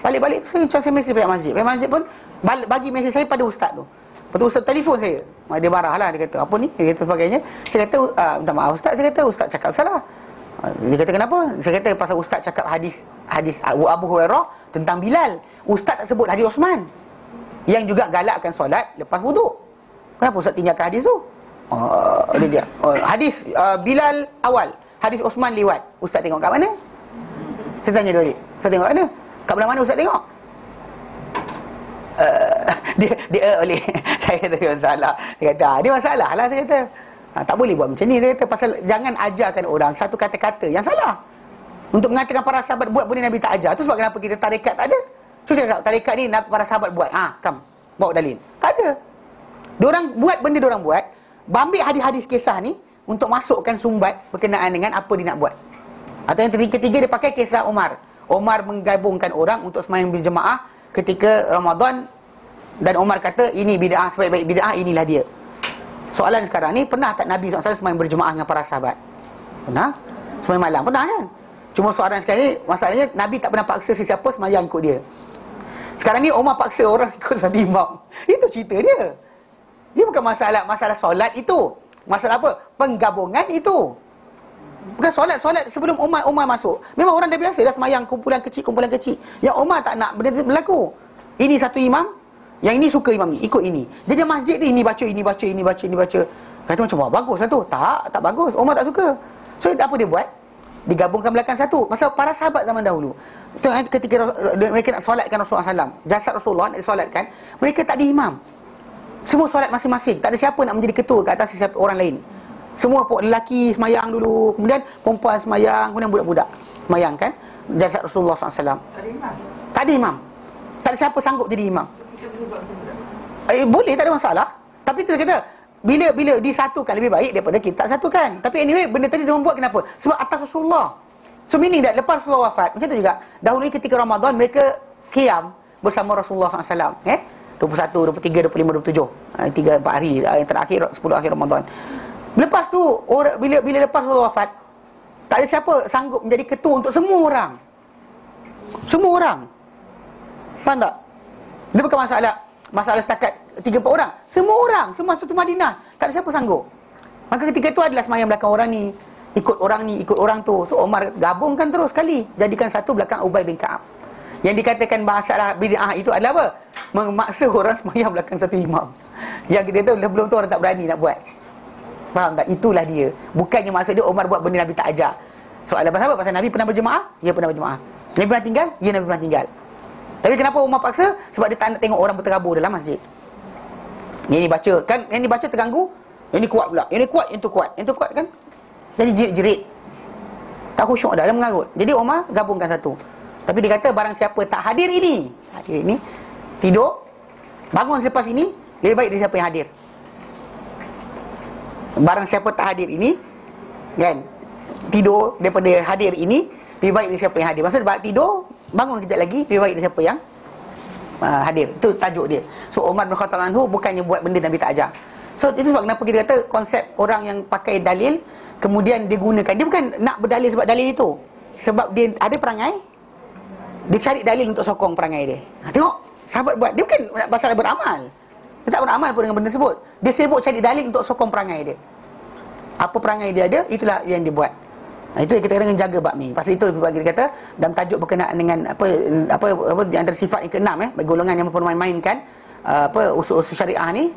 Balik-balik tu saya mesej pihak masjid. Pihak masjid pun bagi mesej saya pada ustaz tu. Lepas tu ustaz telefon saya. Dia marah lah, dia kata apa ni? Dia kata sebagainya. Saya kata minta maaf ustaz, saya kata ustaz cakap salah. Dia kata kenapa? Saya kata pasal ustaz cakap hadis Abu Hurairah tentang Bilal. Ustaz tak sebut hadis Osman yang juga galakkan solat lepas wuduk. Kenapa ustaz tinggalkan hadis tu? Dia hadis Bilal awal, hadis Osman lewat. Ustaz tengok kat mana? Saya tanya dia balik. Ustaz tengok kat mana? Kat belah mana ustaz tengok? Dia oleh saya kata salah. Dia kata dia masalah lah, saya kata. Tak boleh buat macam ni, dia kata. Pasal jangan ajarkan orang satu kata-kata yang salah. Untuk mengatakan para sahabat buat benda Nabi tak ajar. Tu sebab kenapa kita tarekat tak ada. So cakap tarekat ni para sahabat buat. Bawa dalil. Tak ada. Diorang buat benda diorang buat, ambil hadis-hadis kisah ni untuk masukkan sumbat berkenaan dengan apa dia nak buat. Atau yang ketiga dia pakai kisah Umar. Umar menggabungkan orang untuk sembahyang berjemaah ketika Ramadan, dan Umar kata ini bid'ah, sebaik-baik bid'ah inilah dia. Soalan sekarang ni, pernah tak Nabi SAW sembahyang berjemaah dengan para sahabat? Pernah? Sembahyang malam, pernah kan? Cuma soalan sekarang ni, masalahnya Nabi tak pernah paksa sesiapa sembahyang ikut dia. Sekarang ni Umar paksa orang ikut satu imam. Itu cerita dia. Dia bukan masalah solat itu. Masalah apa? Penggabungan itu. Bukan solat sebelum Umar masuk. Memang orang dah biasa dah sembahyang kumpulan kecil. Yang Umar tak nak benda itu berlaku. Ini satu imam, yang ini suka imam ni, ikut ini. Jadi masjid ni ini baca. Kata macam bagus lah tu. Tak bagus. Umar tak suka. So apa dia buat? Digabungkan belakang satu. Pasal para sahabat zaman dahulu, ketika mereka nak solatkan Rasulullah SAW, jasad Rasulullah nak disolatkan, mereka tak ada imam. Semua solat masing-masing. Tak ada siapa nak menjadi ketua ke atas siapa orang lain. Semua lelaki semayang dulu, kemudian perempuan semayang, kemudian budak-budak semayang kan jasad Rasulullah SAW. Tak ada imam. Tak ada siapa sanggup jadi imam. Boleh, tak ada masalah. Tapi tu kata, bila disatukan lebih baik daripada kita tak satukan. Tapi anyway, benda tadi dia buat kenapa? Sebab atas Rasulullah. So meaning that lepas Rasulullah wafat, macam tu juga, dahulu ni ketika Ramadan mereka qiyam bersama Rasulullah SAW. 21, 23, 25, 27. 3-4 hari yang terakhir 10 akhir Ramadan. Lepas tu bila lepas Rasulullah wafat, tak ada siapa sanggup menjadi ketua untuk semua orang. Semua orang. Faham tak? Dia bukan masalah setakat 3-4 orang. Semua orang, semua satu Madinah, tak ada siapa sanggup. Maka ketika itu adalah sembahyang belakang orang ni, ikut orang tu. So Umar gabungkan terus sekali, jadikan satu belakang Ubay bin Ka'ab. Yang dikatakan masalah bid'ah itu adalah apa? Memaksa orang sembahyang belakang satu imam. Yang kita tahu belum tu orang tak berani nak buat. Faham tak? Itulah dia. Bukannya maksud dia Umar buat benda Nabi tak ajar. Soalan pasal apa? Pasal Nabi pernah berjemaah? Ya pernah berjemaah. Nabi pernah tinggal? Ya Nabi pernah tinggal. Tapi kenapa Umar paksa? Sebab dia tak nak tengok orang berterabur dalam masjid. Yang ni baca kan, yang ni baca terganggu, yang ni kuat pula. Yang ni kuat, yang tu kuat. Yang tu kuat kan? Jadi jerit-jerit. Tak khusyuk dah, dia mengarut. Jadi Umar gabungkan satu. Tapi dia kata barang siapa tak hadir ini, tidur, bangun selepas ini, lebih baik dia siapa yang hadir. Barang siapa tak hadir ini, kan, tidur daripada hadir ini, lebih baik dia siapa yang hadir. Maksudnya tidur, bangun kejap lagi, lebih baik dia siapa yang hadir. Itu tajuk dia. So Umar bin Khattab anhu bukannya buat benda Nabi tak ajar. So itu sebab kenapa kita kata konsep orang yang pakai dalil kemudian dia gunakan, dia bukan nak berdalil sebab dalil itu. Sebab dia ada perangai, dia cari dalil untuk sokong perangai dia. Tengok, sahabat buat. Dia bukan nak pasal beramal. Dia tak beramal pun dengan benda tersebut. Dia sibuk cari dalil untuk sokong perangai dia. Apa perangai dia ada, itulah yang dia buat. Itu yang kita kena jaga bab ni. Pasal itu kita kata dalam tajuk berkenaan dengan apa di antara sifat yang keenam golongan yang mempermain-mainkan usul-usul syariah ni,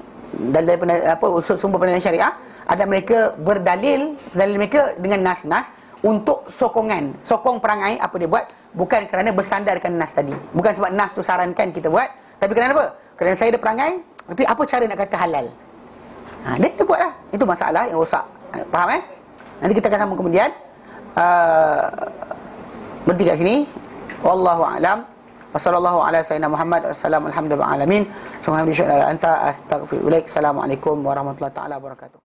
daripada usul sumber penilaian syariah, ada mereka berdalil mereka dengan nas-nas untuk sokong perangai apa dia buat, bukan kerana bersandarkan nas tadi. Bukan sebab nas tu sarankan kita buat, tapi kerana apa? Kerana saya ada perangai, tapi apa cara nak kata halal? Dia buat lah. Itu masalah yang rosak. Faham Nanti kita akan sambung kemudian. Berhenti kat sini. Wallahu a'lam. Wassallallahu ala sayyidina Muhammad. Wassalamu alhamdulillahi alamin. Subhanallah anta astaghfiruka. Assalamualaikum warahmatullahi taala wabarakatuh.